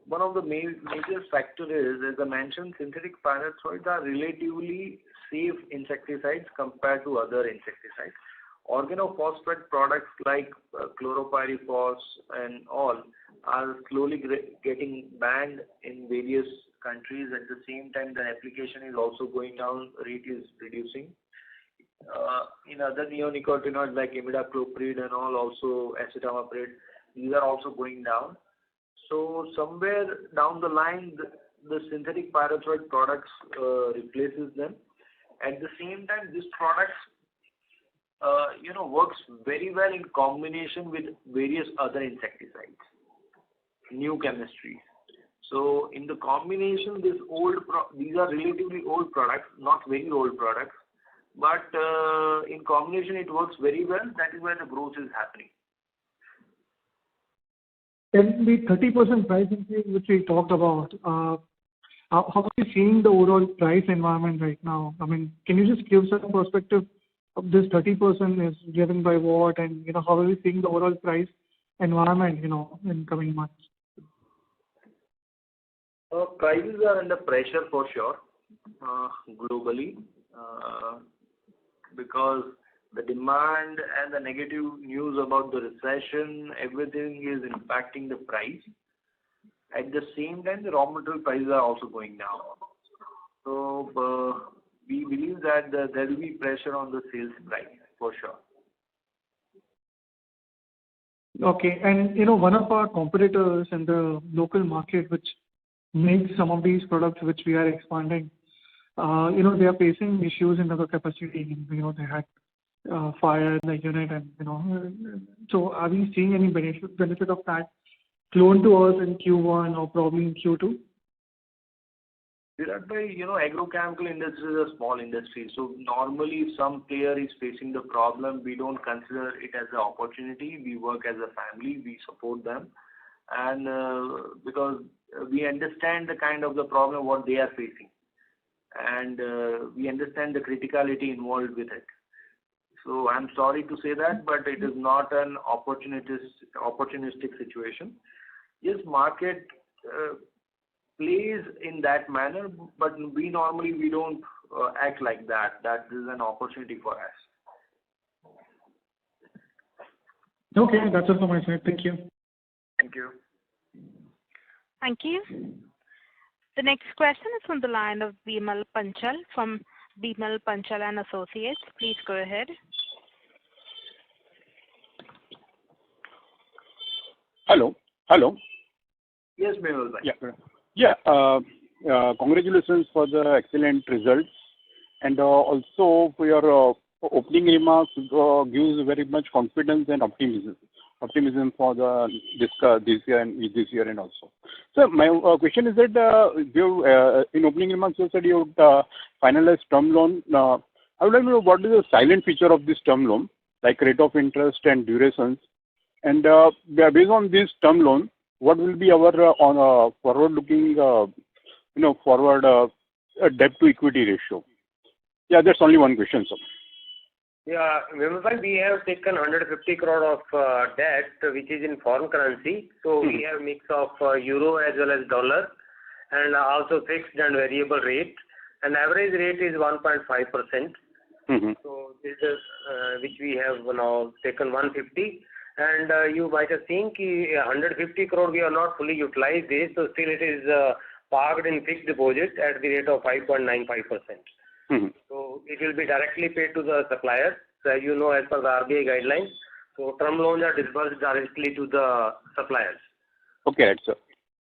one of the major factors is, as I mentioned, synthetic pyrethroids are relatively safe insecticides compared to other insecticides. Organophosphate products like chloropyrifos and all are slowly getting banned in various countries. At the same time, the application is also going down, rate is reducing. In other neonicotinoids like imidacloprid and all, also acetamiprid, these are also going down. So somewhere down the line, the synthetic pyrethroid products replaces them. At the same time, these products works very well in combination with various other insecticides, new chemistries. So in the combination, these are relatively old products, not very old products, but in combination it works very well. That is why the growth is happening. And the 30% price increase which we talked about, how are you seeing the overall price environment right now? I mean, can you just give some perspective of this 30% is driven by what, and how are we seeing the overall price environment, in coming months? Prices are under pressure for sure, globally, because the demand and the negative news about the recession, everything is impacting the price. At the same time, the raw material prices are also going down. So we believe that there will be pressure on the sales price for sure. Okay, and one of our competitors in the local market, which makes some of these products which we are expanding, they are facing issues in the capacity. They had fire in the unit, and so are we seeing any benefit of that flown to us in Q1 or probably in Q2? Virat bhai, agrochemical industry is a small industry. So normally if some player is facing the problem, we don't consider it as an opportunity. We work as a family, we support them. And because we understand the kind of the problem what they are facing. And we understand the criticality involved with it. So I'm sorry to say that, but it is not an opportunistic situation. Yes, market plays in that manner, but we don't act like that. That is an opportunity for us. Okay, that's it from my side. Thank you. Thank you. Thank you. The next question is from the line of Bimal Panchal from Bimal Panchal and Associates. Please go ahead. Hello. Yes, Bimal. Yeah. Congratulations for the excellent results, and also for your opening remarks gives very much confidence and optimism for this year and also. So my question is that you in opening remarks you said you would finalize term loan. I would like to know what is the silent feature of this term loan, like rate of interest and durations, and based on this term loan, what will be our forward-looking debt to equity ratio? Yeah, that's only one question, sir. Yeah, Vimal, we have taken 150 crore of debt, which is in foreign currency. So we have mix of euro as well as dollar, and also fixed and variable rate. And average rate is 1.5%. So this is which we have now taken 150. And you might have seen 150 crore we are not fully utilized this, so still it is parked in fixed deposit at the rate of 5.95%. So it will be directly paid to the suppliers, as you know, as per the RBI guidelines. So term loans are disbursed directly to the suppliers. Okay, right, sir.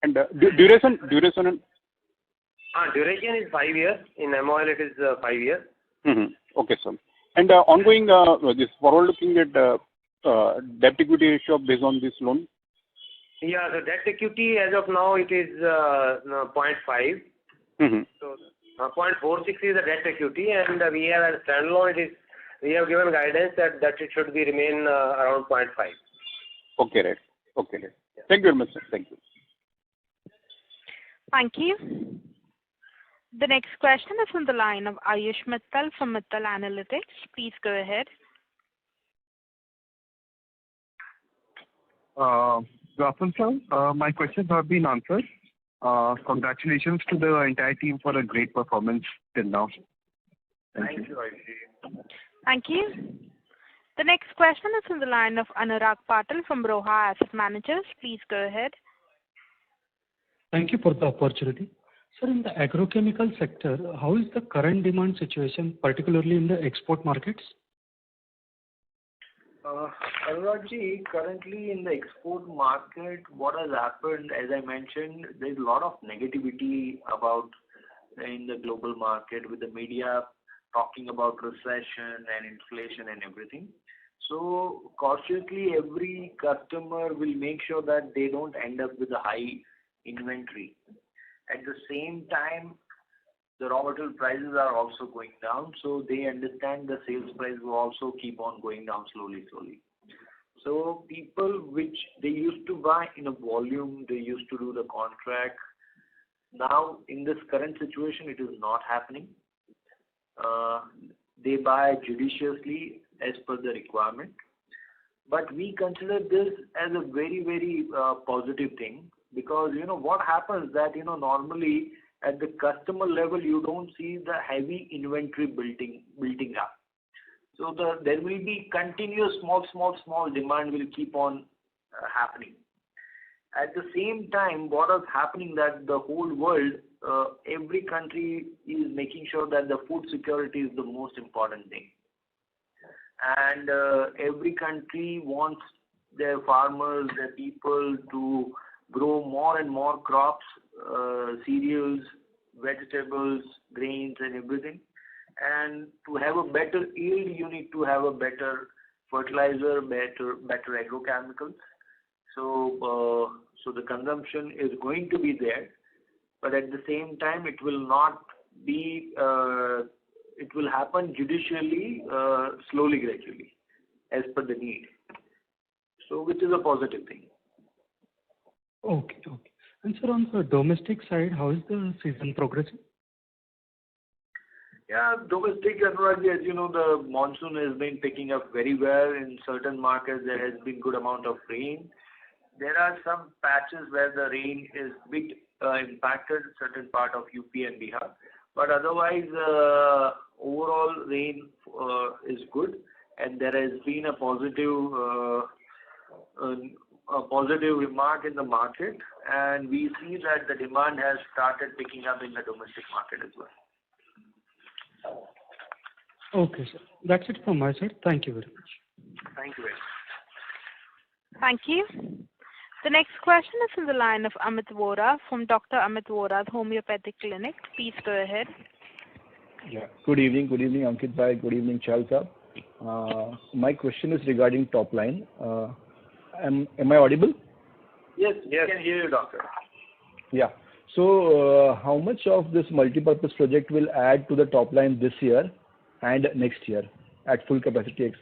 And duration? Duration is 5 years. In MOL it is 5 years. Okay, sir. And ongoing this forward-looking at debt equity ratio based on this loan? Yeah, the debt equity as of now it is 0.5. So 0.46 is the debt equity, and we have a standalone. We have given guidance that it should be remain around 0.5. Okay, right. Yeah. Thank you very much, sir. Thank you. Thank you. The next question is from the line of Ayush Mittal from Mittal Analytics. Please go ahead. Good afternoon, sir. My questions have been answered. Congratulations to the entire team for a great performance till now. Thank you, Ayush. Thank you. The next question is from the line of Anurag Patil from Roha Asset Managers. Please go ahead. Thank you for the opportunity. Sir, in the agrochemical sector, how is the current demand situation, particularly in the export markets? Anuragji, currently in the export market, what has happened, as I mentioned, there's a lot of negativity about in the global market with the media talking about recession and inflation and everything. So cautiously, every customer will make sure that they don't end up with a high inventory. At the same time, the raw material prices are also going down, so they understand the sales price will also keep on going down slowly. So people which they used to buy in a volume, they used to do the contract. Now, in this current situation, it is not happening. They buy judiciously as per the requirement. But we consider this as a very, very positive thing, because what happens that normally at the customer level you don't see the heavy inventory building up. So there will be continuous small demand will keep on happening. At the same time, what is happening that the whole world, every country is making sure that the food security is the most important thing. And every country wants their farmers, their people to grow more and more crops, cereals, vegetables, grains and everything. And to have a better yield, you need to have a better fertilizer, better agrochemicals. So the consumption is going to be there, but at the same time, it will not be. It will happen judicially, slowly, gradually, as per the need. So, which is a positive thing. Okay. And sir, on the domestic side, how is the season progressing? Yeah, domestic Anurag, as you know, the monsoon has been picking up very well. In certain markets, there has been good amount of rain. There are some patches where the rain is big impacted certain part of UP and Bihar. But otherwise, overall rain is good, and there has been a positive remark in the market, and we see that the demand has started picking up in the domestic market as well. Okay, sir. That's it from my side. Thank you very much. Thank you very much. Thank you. The next question is from the line of Amit Vora from Dr. Amit Vora's Homeopathic Clinic. Please go ahead. Yeah. Good evening, Ankit bhai. Good evening, Charles sir. My question is regarding top line. Am I audible? Yes, we can hear you, doctor. Yeah. So, how much of this multi-purpose project will add to the top line this year and next year at full capacity?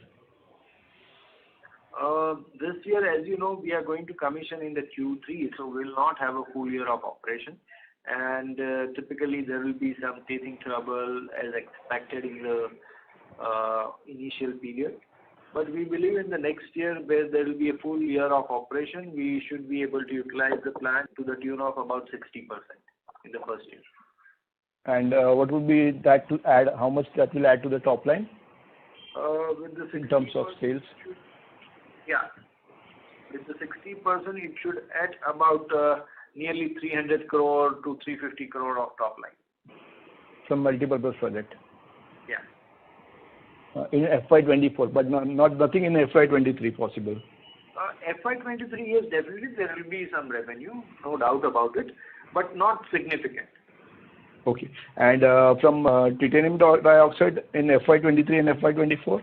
This year, as you know, we are going to commission in the Q3, so we'll not have a full year of operation. And typically, there will be some teething trouble as expected in the initial period. But we believe in the next year, where there will be a full year of operation, we should be able to utilize the plant to the tune of about 60% in the first year. And what would be that to add? How much that will add to the top line? With the 60%, in terms of sales? Yeah. With the 60%, it should add about nearly 300 crore to 350 crore of top line. From multi-purpose project? Yeah. In FY24, but nothing in FY23 possible? FY23, yes, definitely there will be some revenue, no doubt about it, but not significant. Okay. And from titanium dioxide in FY23 and FY24?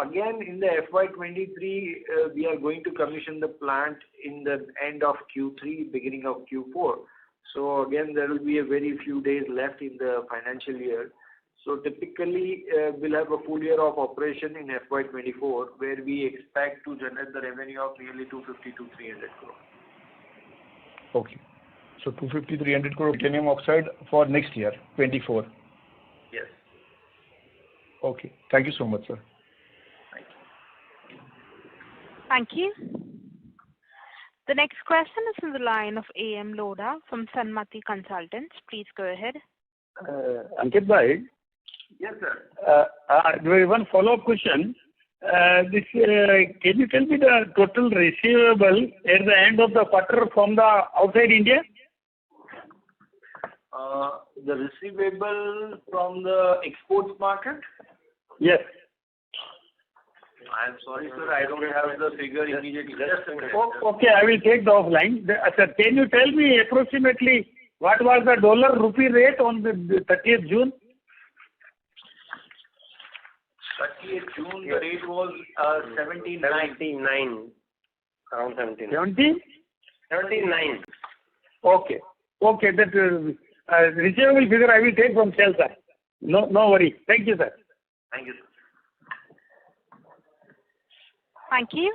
Again, in the FY23, we are going to commission the plant in the end of Q3, beginning of Q4. So again, there will be a very few days left in the financial year. So typically, we'll have a full year of operation in FY24, where we expect to generate the revenue of nearly 250 to 300 crore. Okay. So 250, 300 crore titanium oxide for next year, 24. Yes. Okay. Thank you so much, sir. Thank you. The next question is from the line of A.M. Lodha from Sanmati Consultants. Please go ahead. Ankit bhai. Yes, sir. There is one follow-up question. Can you tell me the total receivable at the end of the quarter from the outside India? The receivable from the exports market? Yes. I am sorry, sir, I don't have the figure immediately. Okay, I will take the offline. Sir, can you tell me approximately what was the dollar rupee rate on the 30th June? 30th June, the rate was 79. Around 79. 70? 79. Okay. Okay, that receivable figure I will take from sales, sir. No worry. Thank you, sir. Thank you, sir. Thank you.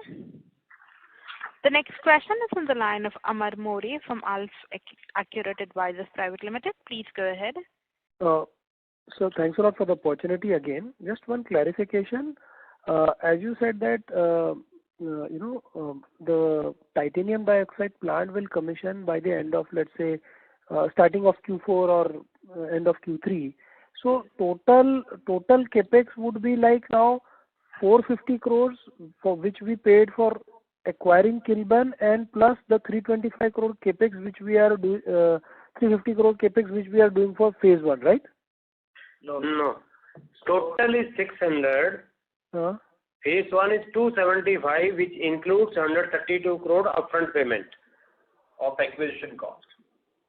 The next question is on the line of Amar Mori from Alf Accurate Advisors Private Limited. Please go ahead. So thanks a lot for the opportunity again. Just one clarification. As you said that the titanium dioxide plant will commission by the end of, let's say, starting of Q4 or end of Q3. So total capex would be like now 450 crores for which we paid for acquiring Kilburn, and plus the 325 crore capex which we are doing, 350 crore capex which we are doing for phase 1, right? No. Total is 600. Phase 1 is 275, which includes 132 crore upfront payment of acquisition cost.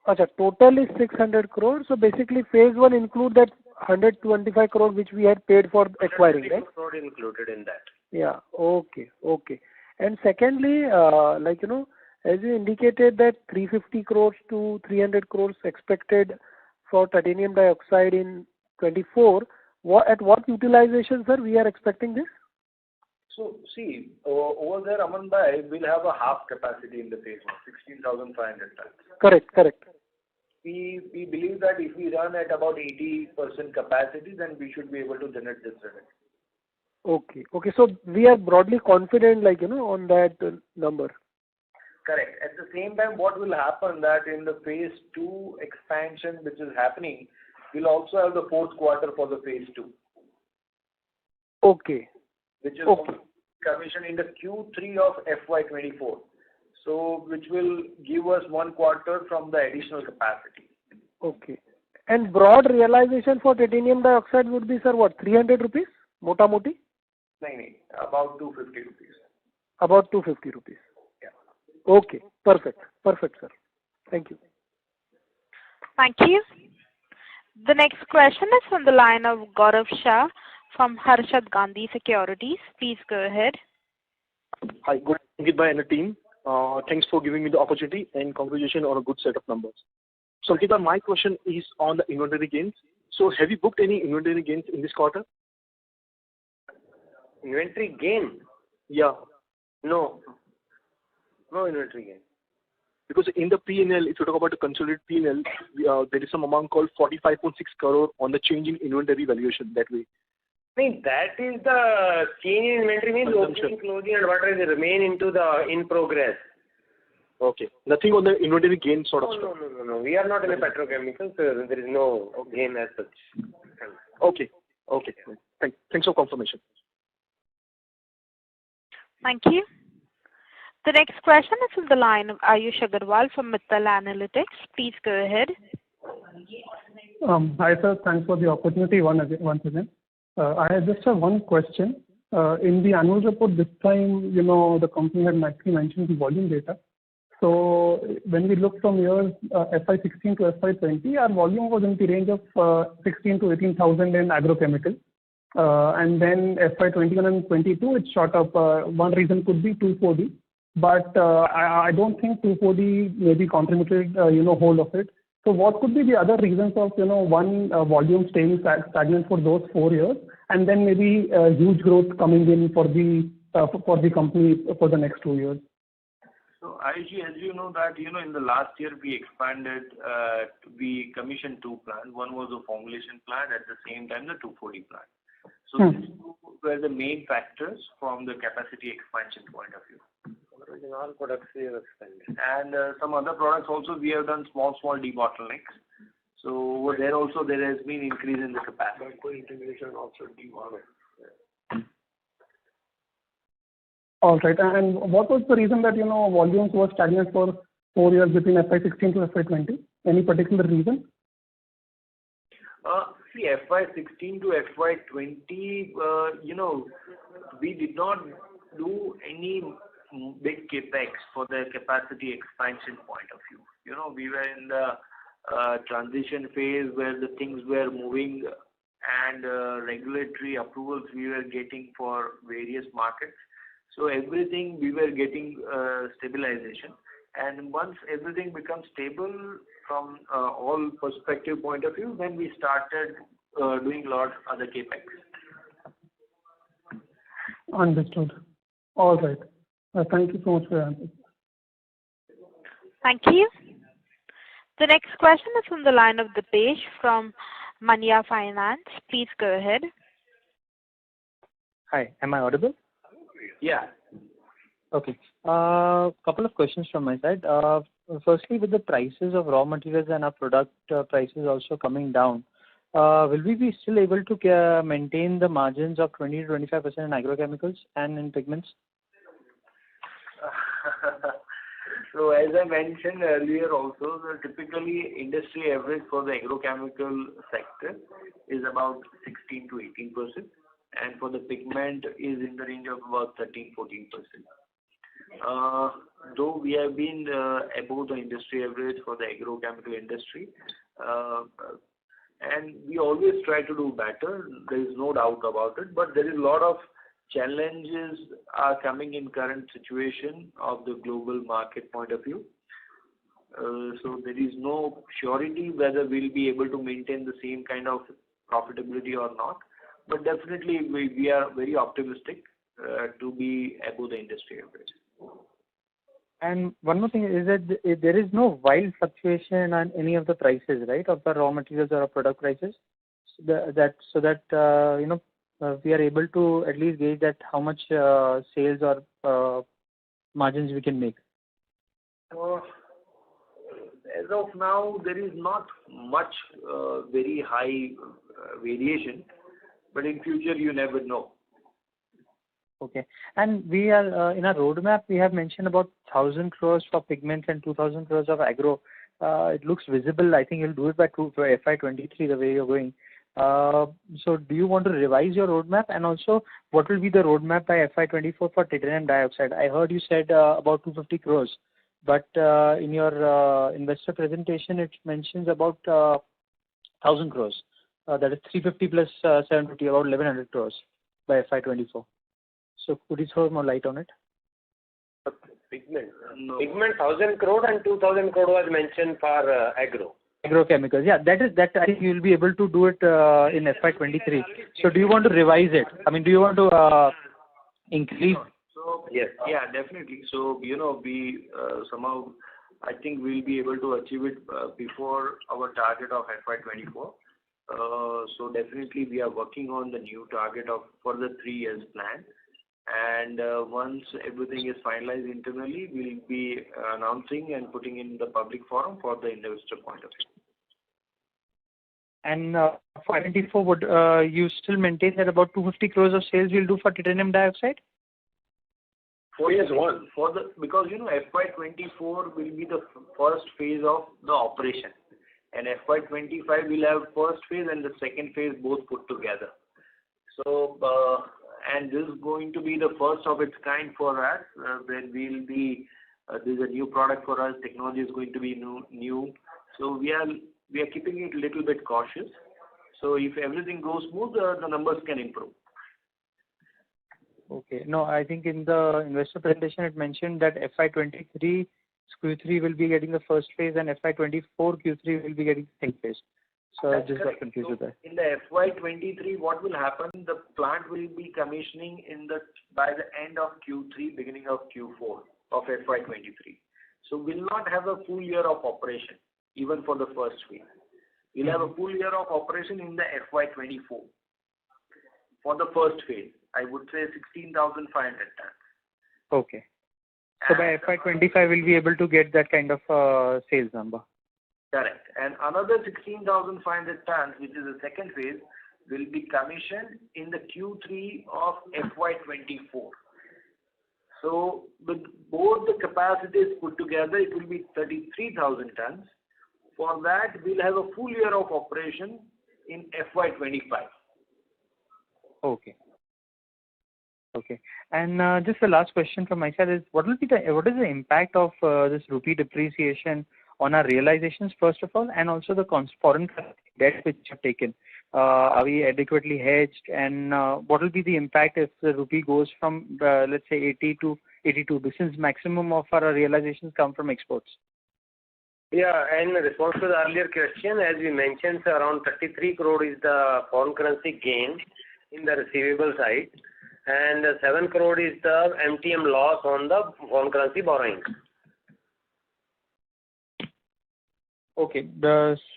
Achha, total is 600 crore. So basically phase 1 include that 125 crore which we had paid for acquiring, right? Crore included in that. Yeah. Okay. And secondly, as you indicated that 350 crores to 300 crores expected for titanium dioxide in 24, at what utilization, sir, we are expecting this? So see, over there, Aman bhai, we'll have a half capacity in the phase 1, 16,500 tons. Correct. we believe that if we run at about 80% capacity, then we should be able to generate this revenue. Okay. Okay. So we are broadly confident, on that number. Correct. At the same time, what will happen that in the phase 2 expansion which is happening, we'll also have the fourth quarter for the phase 2. Okay. Which is commissioned in the Q3 of FY24. So, which will give us 1 quarter from the additional capacity. Okay. And broad realization for titanium dioxide would be, sir, what, 300 rupees? Mota moti? No, about 250 rupees. About 250 rupees. Yeah. Okay. Perfect. Perfect, sir. Thank you. Thank you. The next question is from the line of Gaurav Shah from Harshad Gandhi Securities. Please go ahead. Hi, good evening, Bhai and the team. Thanks for giving me the opportunity and congratulations on a good set of numbers. So, Ankit, my question is on the inventory gains. So, have you booked any inventory gains in this quarter? Inventory gain? Yeah. No. No inventory gain. Because in the P&L, if you talk about the consolidated P&L, there is some amount called 45.6 crore on the change in inventory valuation that way. I mean, that is the change in inventory means opening, closing, and whatever is remain into the in progress. Okay. Nothing on the inventory gain sort of stuff. No. We are not in a petrochemical, so there is no gain as such. Okay. Thanks for confirmation. Thank you. The next question is from the line of Ayush Agarwal from Mittal Analytics. Please go ahead. Hi, sir. Thanks for the opportunity once again. I just have one question. In the annual report this time, the company had nicely mentioned the volume data. So when we look from years FY16 to FY20, our volume was in the range of 16 to 18,000 in agrochemical. And then FY21 and 22, it shot up. One reason could be 2,4-D. But I don't think 2,4-D maybe contributed, whole of it. So what could be the other reasons of, one, volume staying stagnant for those 4 years, and then maybe huge growth coming in for the company for the next 2 years? So, Ayush, as you know that, in the last year we expanded, we commissioned 2 plants. One was a formulation plant, at the same time the 2,4-D plant. So these 2 were the main factors from the capacity expansion point of view. In all products we have expanded. And some other products also we have done small debottlenecks. So over there also there has been increase in the capacity. Integration also debottleneck. All right. And what was the reason that, volumes were stagnant for 4 years between FY16 to FY20? Any particular reason? See, FY16 to FY20, we did not do any big capex for the capacity expansion point of view. We were in the transition phase where the things were moving and regulatory approvals we were getting for various markets. So everything we were getting stabilization. And once everything becomes stable from all perspective point of view, then we started doing a lot of other capex. Understood. All right. Thank you so much for your answer. Thank you. The next question is from the line of Dipesh from Manya Finance. Please go ahead. Hi, am I audible? Yeah. Okay. Couple of questions from my side. Firstly, with the prices of raw materials and our product prices also coming down, will we be still able to maintain the margins of 20 to 25% in agrochemicals and in pigments? So as I mentioned earlier also, typically industry average for the agrochemical sector is about 16 to 18%, and for the pigment is in the range of about 13-14%. Though we have been above the industry average for the agrochemical industry, and we always try to do better, there is no doubt about it, but there is a lot of challenges are coming in current situation of the global market point of view. So there is no surety whether we'll be able to maintain the same kind of profitability or not, but definitely we are very optimistic to be above the industry average. And one more thing is that there is no wild fluctuation on any of the prices, right, of the raw materials or product prices, so that we are able to at least gauge that how much sales or margins we can make. As of now, there is not much very high variation, but in future you never know. Okay. And we are in our roadmap, we have mentioned about 1,000 crores for pigments and 2,000 crores of agro. It looks visible. I think you'll do it by FY23 the way you're going. So do you want to revise your roadmap? And also, what will be the roadmap by FY24 for titanium dioxide? I heard you said about 250 crores, but in your investor presentation, it mentions about 1,000 crores. That is 350 plus 750, about 1,100 crores by FY24. So could you throw more light on it? Pigment. No. Pigment 1,000 crore and 2,000 crore was mentioned for agro. Agrochemicals. Yeah, that I think you will be able to do it in FY23. So do you want to revise it? I mean, do you want to increase? So yes, yeah, definitely. So we somehow I think we'll be able to achieve it before our target of FY24. So definitely we are working on the new target for the 3 years plan. And once everything is finalized internally, we'll be announcing and putting in the public forum for the investor point of view. And for 24, would you still maintain that about 250 crores of sales you'll do for titanium dioxide? Yes, one. Because FY24 will be the first phase of the operation, and FY25 will have first phase and the second phase both put together. So and this is going to be the first of its kind for us, where we'll be there's a new product for us. Technology is going to be new. So we are keeping it a little bit cautious. So if everything goes smooth, the numbers can improve. Okay. No, I think in the investor presentation it mentioned that FY23 Q3 will be getting the first phase and FY24 Q3 will be getting the second phase. So I just got confused with that. In the FY23, what will happen? The plant will be commissioning by the end of Q3, beginning of Q4 of FY23. So we'll not have a full year of operation, even for the first phase. We'll have a full year of operation in the FY24 for the first phase. I would say 16,500 tons. Okay. So by FY25 we'll be able to get that kind of sales number. Correct. And another 16,500 tons, which is the second phase, will be commissioned in the Q3 of FY24. So with both the capacities put together, it will be 33,000 tons. For that, we'll have a full year of operation in FY25. Okay. Okay. And just the last question from my side is, what is the impact of this rupee depreciation on our realizations, first of all, and also the foreign debt which you have taken? Are we adequately hedged? And what will be the impact if the rupee goes from, let's say, 80 to 82? Since maximum of our realizations come from exports. Yeah, in response to the earlier question, as we mentioned, around 33 crore is the foreign currency gain in the receivable side, and 7 crore is the MTM loss on the foreign currency borrowing. Okay.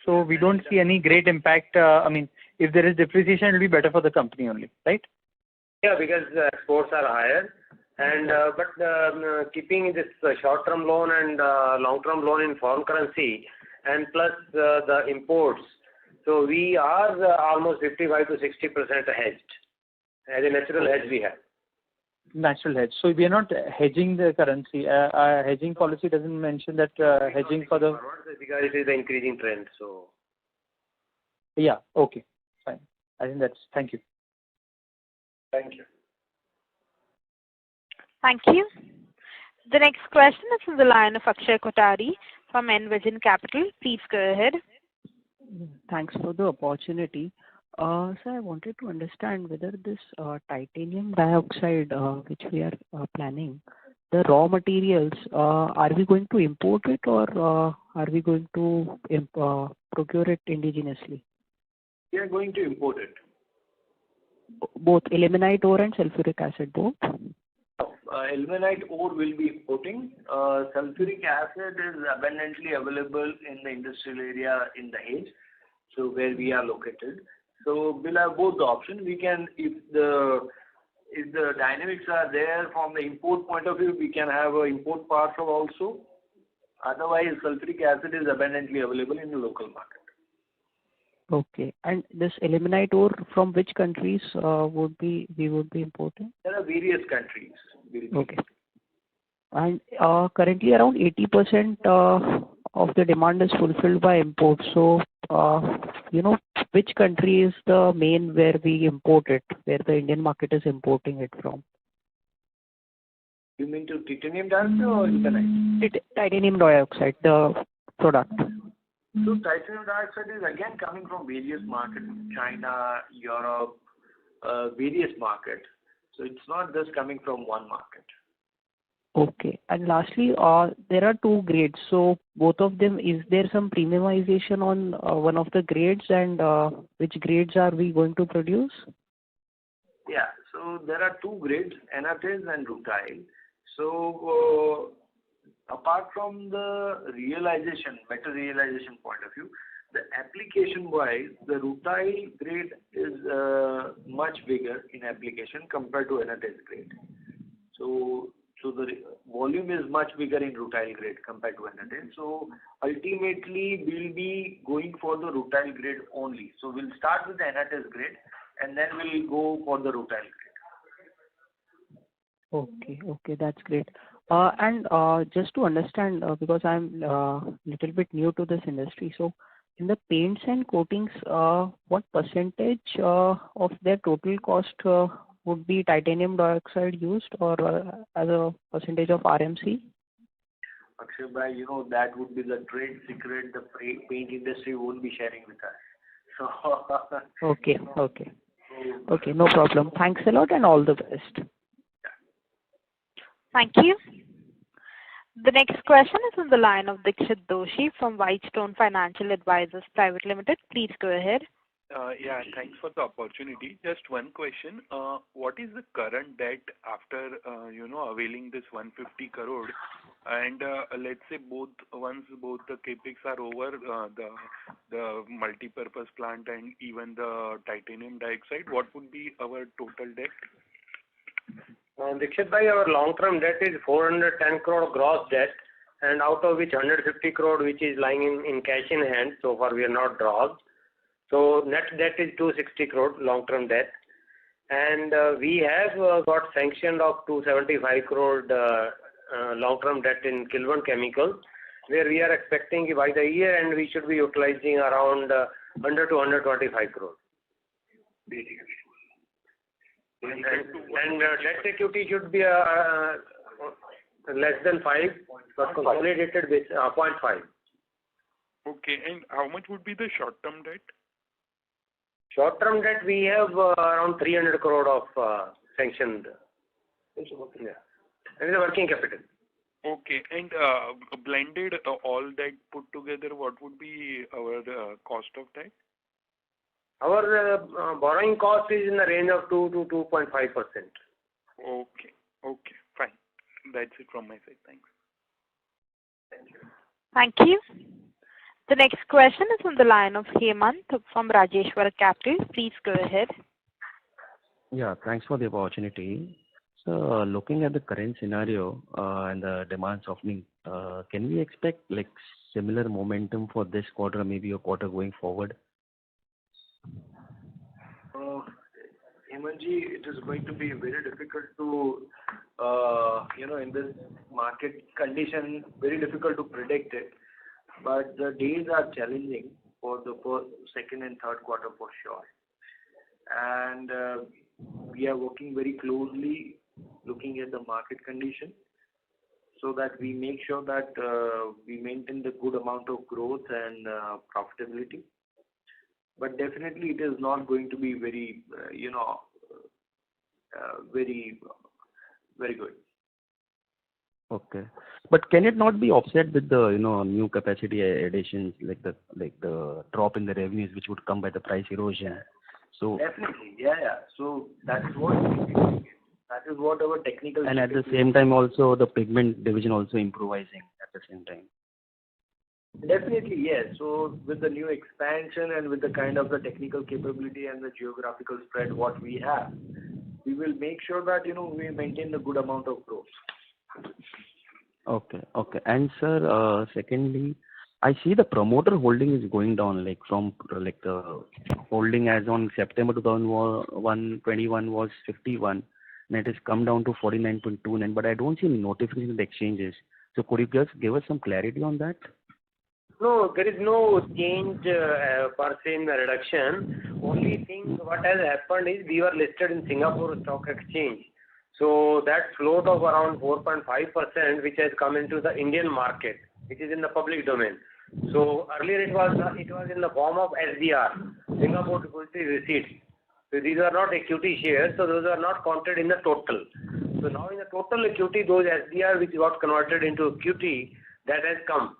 So we don't see any great impact. I mean, if there is depreciation, it will be better for the company only, right? Yeah, because the exports are higher. And but keeping this short-term loan and long-term loan in foreign currency, and plus the imports, so we are almost 55 to 60% hedged. As a natural hedge we have. Natural hedge. So we are not hedging the currency. Our hedging policy doesn't mention that hedging for the. Because it is the increasing trend. So. Yeah. Okay. Fine. I think that's. Thank you. Thank you. Thank you. The next question is from the line of Akshay Kotari from Envision Capital. Please go ahead. Thanks for the opportunity. So I wanted to understand whether this titanium dioxide which we are planning, the raw materials, are we going to import it or are we going to procure it indigenously? We are going to import it. Both ilmenite ore and sulfuric acid both? ilmenite ore will be importing. Sulfuric acid is abundantly available in the industrial area in the Dahej, so where we are located. So we'll have both the options. We can, if the dynamics are there from the import point of view, we can have an import parcel also. Otherwise, sulfuric acid is abundantly available in the local market. Okay. And this ilmenite ore, from which countries we would be importing? There are various countries. Okay. And currently around 80% of the demand is fulfilled by import. So, which country is the main where we import it, where the Indian market is importing it from? You mean to titanium dioxide or ilmenite? Titanium dioxide, the product. So titanium dioxide is again coming from various markets, China, Europe, various markets. So it's not just coming from one market. Okay. And lastly, there are two grades. So both of them, is there some premiumization on one of the grades, and which grades are we going to produce? Yeah. So there are two grades, anatase and rutile. So apart from the realization, better realization point of view, the application-wise, the rutile grade is much bigger in application compared to anatase grade. So the volume is much bigger in rutile grade compared to anatase. So ultimately, we'll be going for the rutile grade only. So we'll start with the anatase grade, and then we'll go for the rutile grade. Okay, that's great. And just to understand, because I'm little bit new to this industry, so in the paints and coatings, what percentage of their total cost would be titanium dioxide used, or as a percentage of RMC? Akshay bhai, that would be the trade secret the paint industry won't be sharing with us. So Okay, no problem. Thanks a lot and all the best. Thank you. The next question is on the line of Dikshit Doshi from Whitestone Financial Advisors Private Limited. Please go ahead. Yeah, thanks for the opportunity. Just one question. What is the current debt after, availing this 150 crore? And let's say once both the capex are over, the multi-purpose plant and even the titanium dioxide, what would be our total debt? Dikshit bhai, our long-term debt is 410 crore gross debt, and out of which 150 crore which is lying in cash in hand. So far we are not drawn. So net debt is 260 crore long-term debt, and we have got sanctioned of 275 crore long-term debt in Kilburn Chemical, where we are expecting by the year end we should be utilizing around 100 to 125 crore. And debt equity should be less than 5, but consolidated with 0.5. Okay, and how much would be the short-term debt? Short-term debt we have around 300 crore of sanctioned. Yeah, and the working capital. Okay, and blended all debt put together, what would be our cost of debt? Our borrowing cost is in the range of 2 to 2.5%. Okay, fine. That's it from my side. Thanks. Thank you. The next question is on the line of Hemant from Rajeshwar Capital. Please go ahead. Yeah, thanks for the opportunity. So, looking at the current scenario and the demand softening, can we expect like similar momentum for this quarter, maybe a quarter going forward? Hemantji, it is going to be very difficult to, in this market condition, very difficult to predict it. But the days are challenging for the first, second, and third quarter for sure. And we are working very closely, looking at the market condition, so that we make sure that we maintain the good amount of growth and profitability. But definitely, it is not going to be very, very good. Okay, but can it not be offset with the new capacity additions, like the drop in the revenues which would come by the price erosion? So definitely, yeah. So that's what we That is what our technical. And at the same time also the pigment division also improvising at the same time. Definitely, yes. So with the new expansion and with the kind of the technical capability and the geographical spread what we have, we will make sure that, we maintain a good amount of growth. Okay. And sir, secondly, I see the promoter holding is going down, like from like the holding as on September 2021 was 51, and it has come down to 49.29. But I don't see any notification in the exchanges. So could you just give us some clarity on that? No, there is no change per se in the reduction. Only thing what has happened is we were listed in Singapore Stock Exchange. So that float of around 4.5% which has come into the Indian market, which is in the public domain. So earlier it was in the form of SDR, Singapore Depository Receipts. So these are not equity shares, so those are not counted in the total. So now in the total equity, those SDR which got converted into equity, that has come.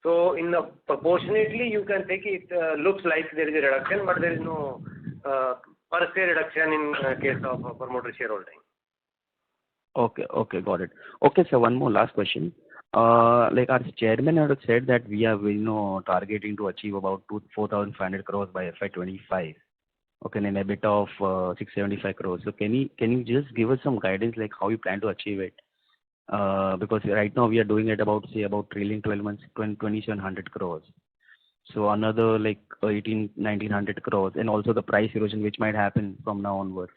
So in the proportionately you can take it, looks like there is a reduction, but there is no per se reduction in case of promoter shareholding. Okay, got it. Okay, so one more last question. Like our chairman had said that we are targeting to achieve about 4,500 crores by FY25. Okay, and an EBITDA of 675 crores. So can you just give us some guidance like how you plan to achieve it? Because right now we are doing it about trailing 12 months 2,700 crores. So another like 1,900 crores, and also the price erosion which might happen from now onwards.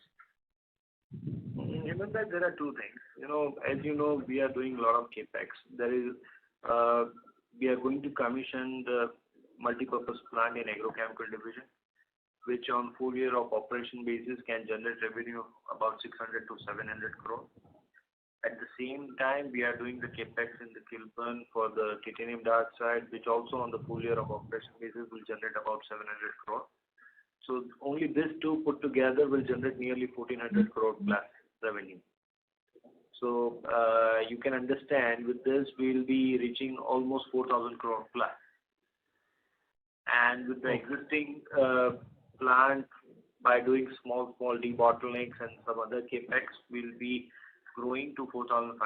Remember, there are two things. As you know, we are doing a lot of capex. We are going to commission the multi-purpose plant in Agrochemical division, which on full year of operation basis can generate revenue of about 600 to 700 crore. At the same time, we are doing the capex in the Kilburn for the titanium dioxide, which also on the full year of operation basis will generate about 700 crore. So only these two put together will generate nearly 1,400 crore plus revenue. So you can understand with this we'll be reaching almost 4,000 crore plus. And with the existing plant, by doing small debottlenecks and some other capex, will be growing to 4,500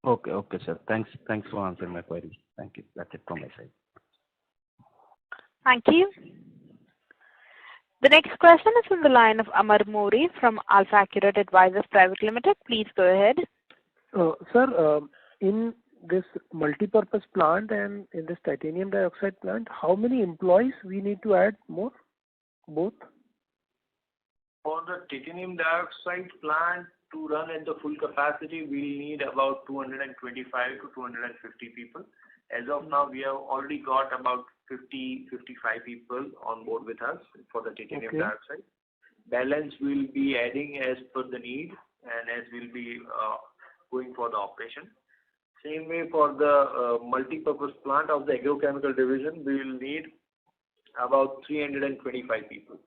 crore. Okay, sir. Thanks for answering my queries. Thank you. That's it from my side. Thank you. The next question is from the line of Amar Mori from Alpha Accurate Advisors Private Limited. Please go ahead. Sir, in this multi-purpose plant and in this titanium dioxide plant, how many employees we need to add more? Both? For the titanium dioxide plant to run at the full capacity, we need about 225 to 250 people. As of now, we have already got about 55 people on board with us for the titanium dioxide. Balance will be adding as per the need and as we'll be going for the operation. Same way for the multi-purpose plant of the agrochemical division, we will need about 325 people.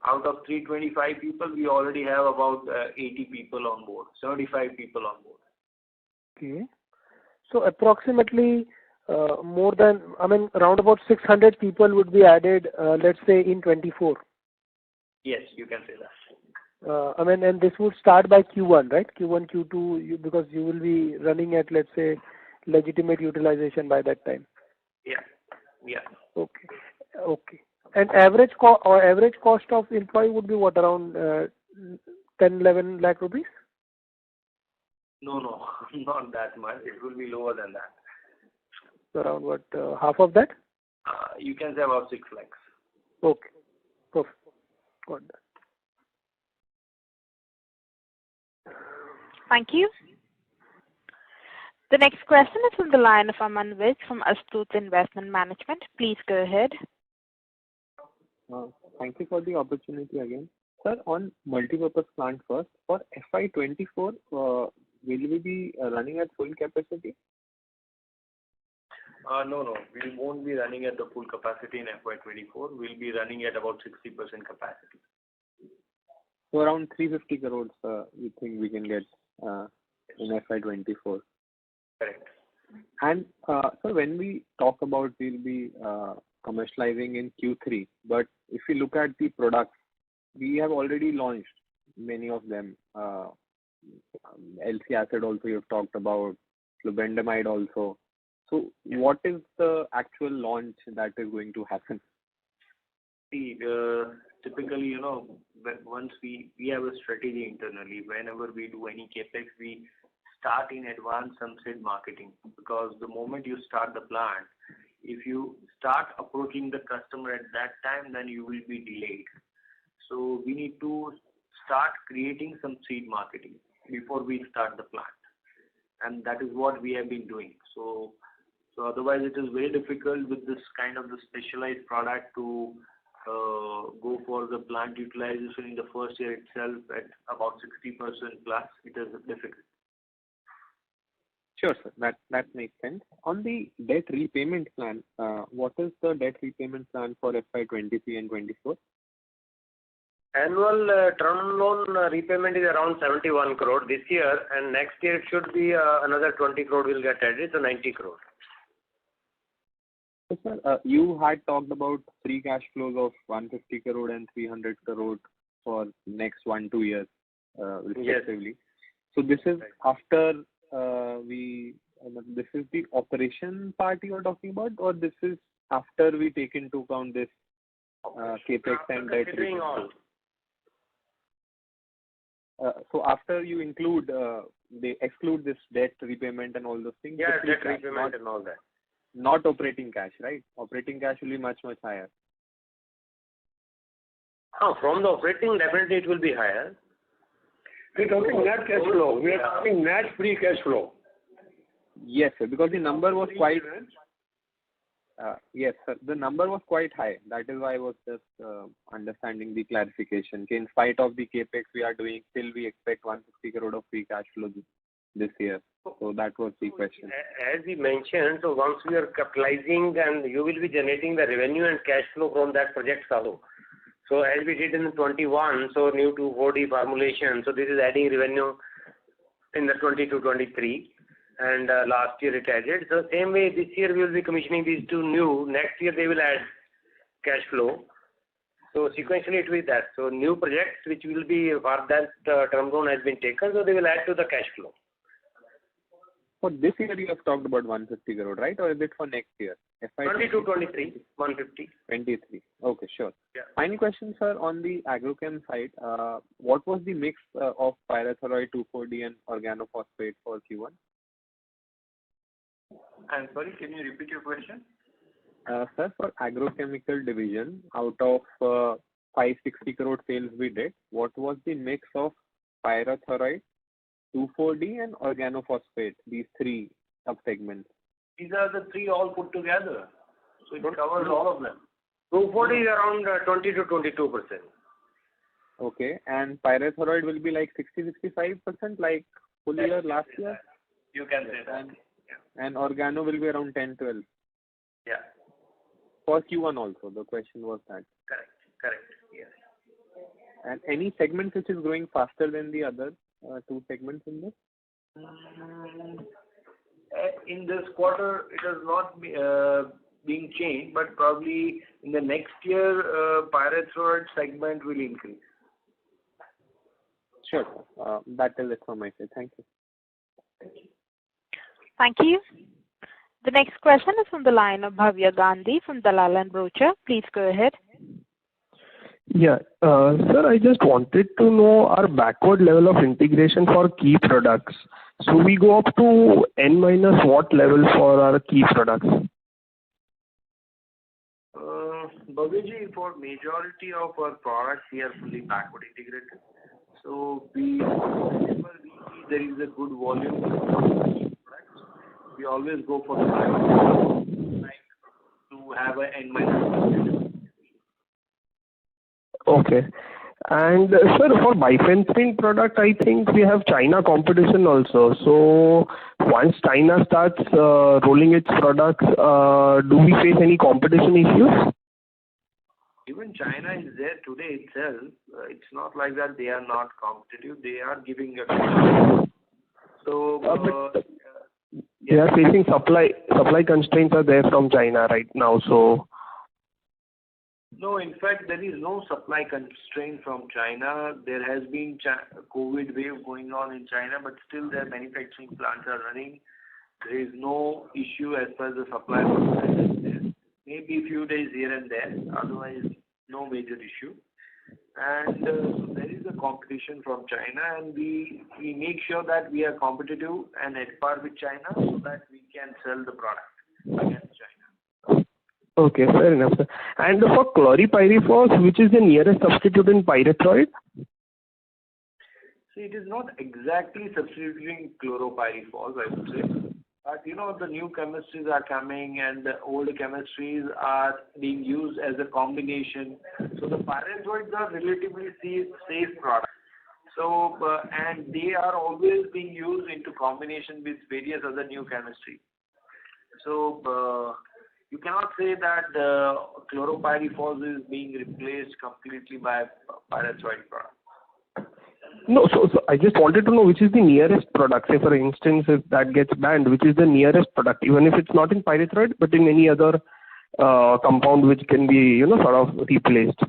Out of 325 people, we already have about 80 people on board, 75 people on board. Okay. So approximately around about 600 people would be added, let's say in 24. Yes, you can say that. And this would start by Q1, right? Q1, Q2, because you will be running at, let's say, legitimate utilization by that time. Yeah. Okay. And average cost of employee would be what, around 10-11 lakh rupees? No, not that much. It will be lower than that. So around what, half of that? You can say about 6 lakhs. Okay. Perfect. Got that. Thank you. The next question is from the line of Aman Vij from Astute Investment Management. Please go ahead. Thank you for the opportunity again. Sir, on multi-purpose plant first, for FY24, will we be running at full capacity? No. We won't be running at the full capacity in FY24. We'll be running at about 60% capacity. So around 350 crores, you think we can get in FY24? Correct. And so when we talk about we'll be commercializing in Q3, but if you look at the products, we have already launched many of them. LC acid also you've talked about, flubendamide also. So what is the actual launch that is going to happen? See, typically, once we have a strategy internally, whenever we do any capex, we start in advance some seed marketing, because the moment you start the plant, if you start approaching the customer at that time, then you will be delayed. So we need to start creating some seed marketing before we start the plant, and that is what we have been doing. So otherwise it is very difficult with this kind of the specialized product to go for the plant utilization in the first year itself at about 60% plus. It is difficult. Sure, sir. That makes sense. On the debt repayment plan, what is the debt repayment plan for FY23 and 24? Annual term loan repayment is around 71 crore this year, and next year it should be another 20 crore will get added, so 90 crore. So, sir, you had talked about free cash flows of 150 crore and 300 crore for next 1-2 years, respectively. Yes. So this is after this is the operation part you are talking about, or this is after we take into account this capex and debt repayment? So after you include, they exclude this debt repayment and all those things? Yeah, debt repayment and all that. Not operating cash, right? Operating cash will be much, much higher. From the operating, definitely it will be higher. We're talking net cash flow. We are talking net free cash flow. Yes, sir, because the number was quite... yes, sir, the number was quite high. That is why I was just understanding the clarification. In spite of the capex we are doing, still we expect 150 crore of free cash flow this year. So that was the question. As we mentioned, so once we are capitalizing, and you will be generating the revenue and cash flow from that project also. So as we did in 21, so new 2,4-D formulation, so this is adding revenue in the 22-23, and last year it added. So same way this year we will be commissioning these two new. Next year they will add cash flow. So sequentially it will be that. So new projects which will be for that term loan has been taken, so they will add to the cash flow. For this year you have talked about 150 crore, right? Or is it for next year? FY23, 150. 23. Okay, sure. Yeah. Final question, sir, on the agrochem side, what was the mix of pyrethroid, 2,4-D and organophosphate for Q1? I'm sorry, can you repeat your question? Sir, for agrochemical division, out of 560 crore sales we did, what was the mix of pyrethroid, 2,4-D and organophosphate, these three sub-segments? These are the three all put together. So it covers all of them. 2,4-D is around 20 to 22%. Okay, and pyrethroid will be like 60-65% like full year last year? You can say that. And organo will be around 10-12? Yeah. For Q1 also, the question was that. Correct, yes. And any segment which is growing faster than the other two segments in this? In this quarter, it has not being changed, but probably in the next year, pyrethroid segment will increase. Sure. That is it from my side. Thank you. Thank you. The next question is from the line of Bhavya Gandhi from Dalal & Broacha. Please go ahead. Yeah. Sir, I just wanted to know our backward level of integration for key products. So we go up to N minus what level for our key products? Bhavyaji, for majority of our products, we are fully backward integrated. So whenever we see there is a good volume products, we always go for the like to have an N minus. Okay. And sir, for bifenthrin product, I think we have China competition also. So once China starts rolling its products, do we face any competition issues? Even China is there today itself. It's not like that they are not competitive. They are giving a so they are facing supply constraints are there from China right now. So No, in fact, there is no supply constraint from China. There has been COVID wave going on in China, but still their manufacturing plants are running. There is no issue as far as the supply of China is there. Maybe a few days here and there, otherwise no major issue. And so there is a competition from China, and we make sure that we are competitive and at par with China so that we can sell the product against China. Okay, fair enough, sir. And for chlorpyrifos, which is the nearest substitute in pyrethroid? See, it is not exactly substituting chlorpyrifos, I would say. But the new chemistries are coming and the old chemistries are being used as a combination. So the pyrethroids are relatively safe products. So, and they are always being used into combination with various other new chemistry. So, you cannot say that chlorpyrifos is being replaced completely by pyrethroid product. No, so I just wanted to know which is the nearest product. Say, for instance, if that gets banned, which is the nearest product, even if it's not in pyrethroid, but in any other compound which can be, sort of replaced.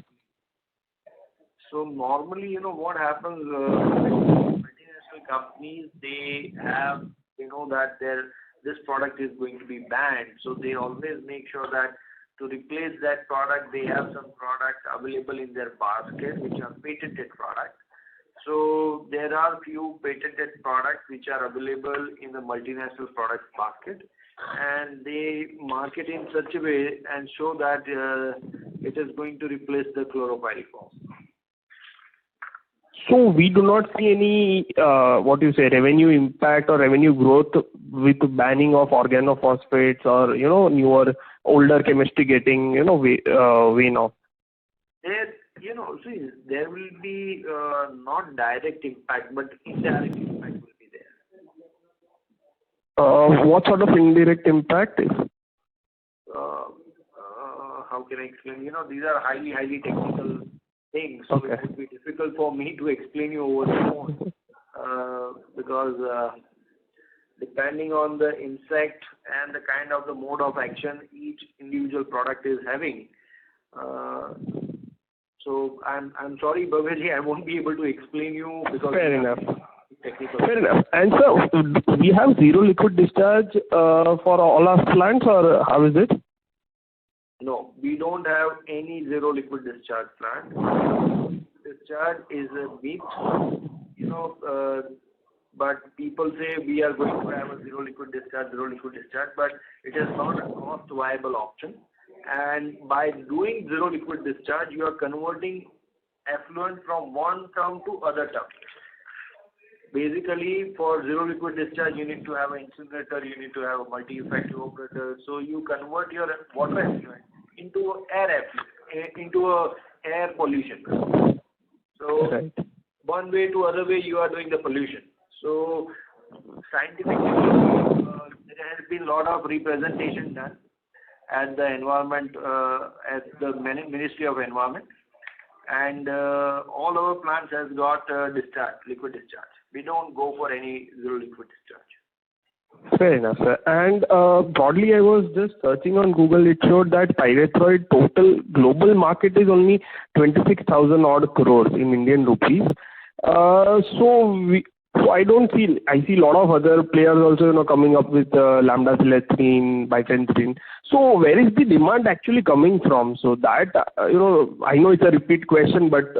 So normally, what happens, multinational companies, they have, that this product is going to be banned. So they always make sure that to replace that product, they have some product available in their basket, which are patented products. So there are few patented products which are available in the multinational product basket, and they market in such a way and show that it is going to replace the chlorpyrifos. So we do not see any, revenue impact or revenue growth with banning of organophosphates or, newer, older chemistry getting, wane off. There will be not direct impact, but indirect impact will be there. What sort of indirect impact is? How can I explain? These are highly technical things, so Okay. It would be difficult for me to explain you over the phone because depending on the insect and the kind of the mode of action each individual product is having. So I'm sorry, Bhaveji, I won't be able to explain you because Fair enough. Technical. Fair enough. And so, we have zero liquid discharge for all our plants, or how is it? No, we don't have any zero liquid discharge plant. Discharge is a myth, but people say we are going to have a zero liquid discharge, but it is not a cost viable option. And by doing zero liquid discharge, you are converting effluent from one term to other term. Basically, for zero liquid discharge, you need to have an incinerator, you need to have a multi-effect evaporator. So you convert your water effluent into air pollution. So right. One way to other way, you are doing the pollution. So scientifically, there has been a lot of representation done at the environment, at the Ministry of Environment, and all our plants has got liquid discharge. We don't go for any zero liquid discharge. Fair enough, sir. And broadly, I was just searching on Google. It showed that pyrethroid total global market is only 26,000 odd crores in Indian rupees. So I see a lot of other players also, coming up with lambda-cyhalothrin, bifenthrin. So where is the demand actually coming from? So that, I know it's a repeat question, but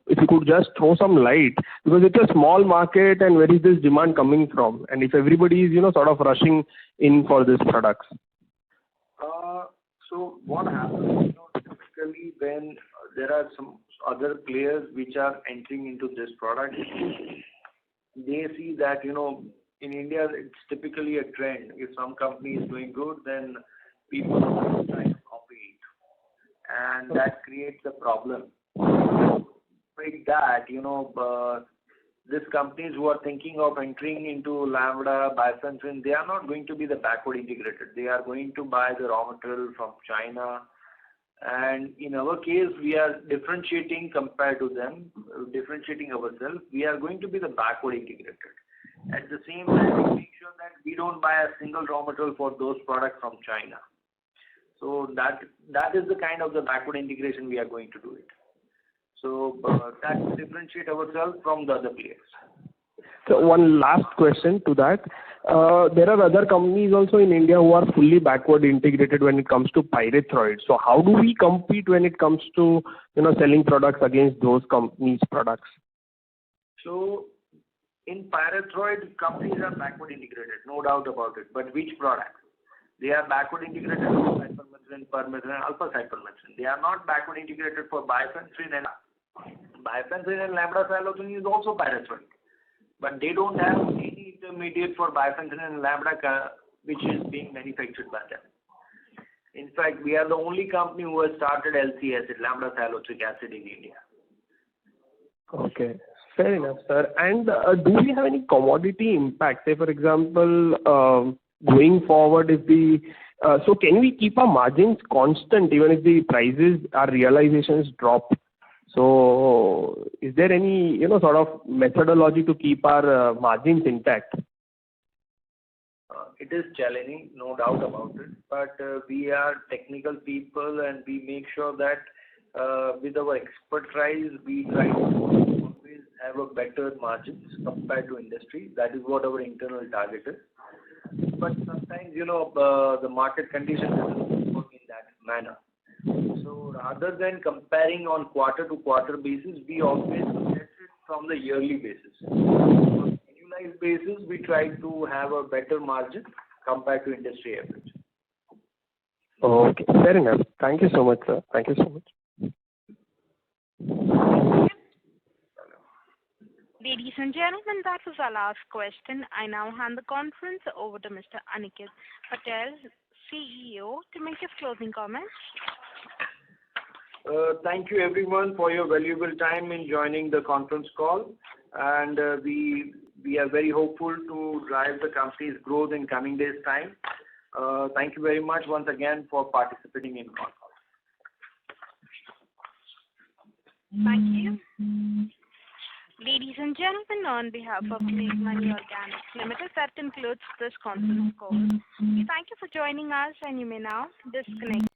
if you could just throw some light, because it's a small market, and where is this demand coming from? And if everybody is, sort of rushing in for these products. So what happens, typically when there are some other players which are entering into this product, they see that, in India, it's typically a trend. If some company is doing good, then people try to copy it. And that creates a problem. With that, these companies who are thinking of entering into lambda, bifenthrin, they are not going to be the backward integrated. They are going to buy the raw material from China. And in our case, we are differentiating compared to them, differentiating ourselves. We are going to be the backward integrated. At the same time, we make sure that we don't buy a single raw material for those products from China. So that is the kind of the backward integration we are going to do it. So that will differentiate ourselves from the other players. So one last question to that. There are other companies also in India who are fully backward integrated when it comes to pyrethroids. So how do we compete when it comes to selling products against those companies' products? So in pyrethroid, companies are backward integrated, no doubt about it. But which products? They are backward integrated for cypermethrin, permethrin, and alpha cypermethrin. They are not backward integrated for bifenthrin and lambda cyhalothrin is also pyrethroid. But they don't have any intermediate for bifenthrin and lambda which is being manufactured by them. In fact, we are the only company who has started LC acid, lambda cyhalothric acid in India. Okay, fair enough, sir. And do we have any commodity impact? Say, for example, going forward, if so can we keep our margins constant even if the prices, our realizations drop? So is there any, sort of methodology to keep our margins intact? It is challenging, no doubt about it. But we are technical people and we make sure that with our expertise, we try to always have a better margins compared to industry. That is what our internal target is. But sometimes, the market conditions doesn't work in that manner. So rather than comparing on quarter-to-quarter basis, we always look at it from the yearly basis. On annualized basis, we try to have a better margin compared to industry average. Okay, fair enough. Thank you so much, sir. Thank you so much. Ladies and gentlemen, that was our last question. I now hand the conference over to Mr. Aniket Patel, CEO, to make his closing comments. Thank you everyone for your valuable time in joining the conference call, and we are very hopeful to drive the company's growth in coming days' time. Thank you very much once again for participating in call. Thank you. Ladies and gentlemen, on behalf of Meghami Organics Limited, that concludes this conference call. We thank you for joining us, and you may now disconnect.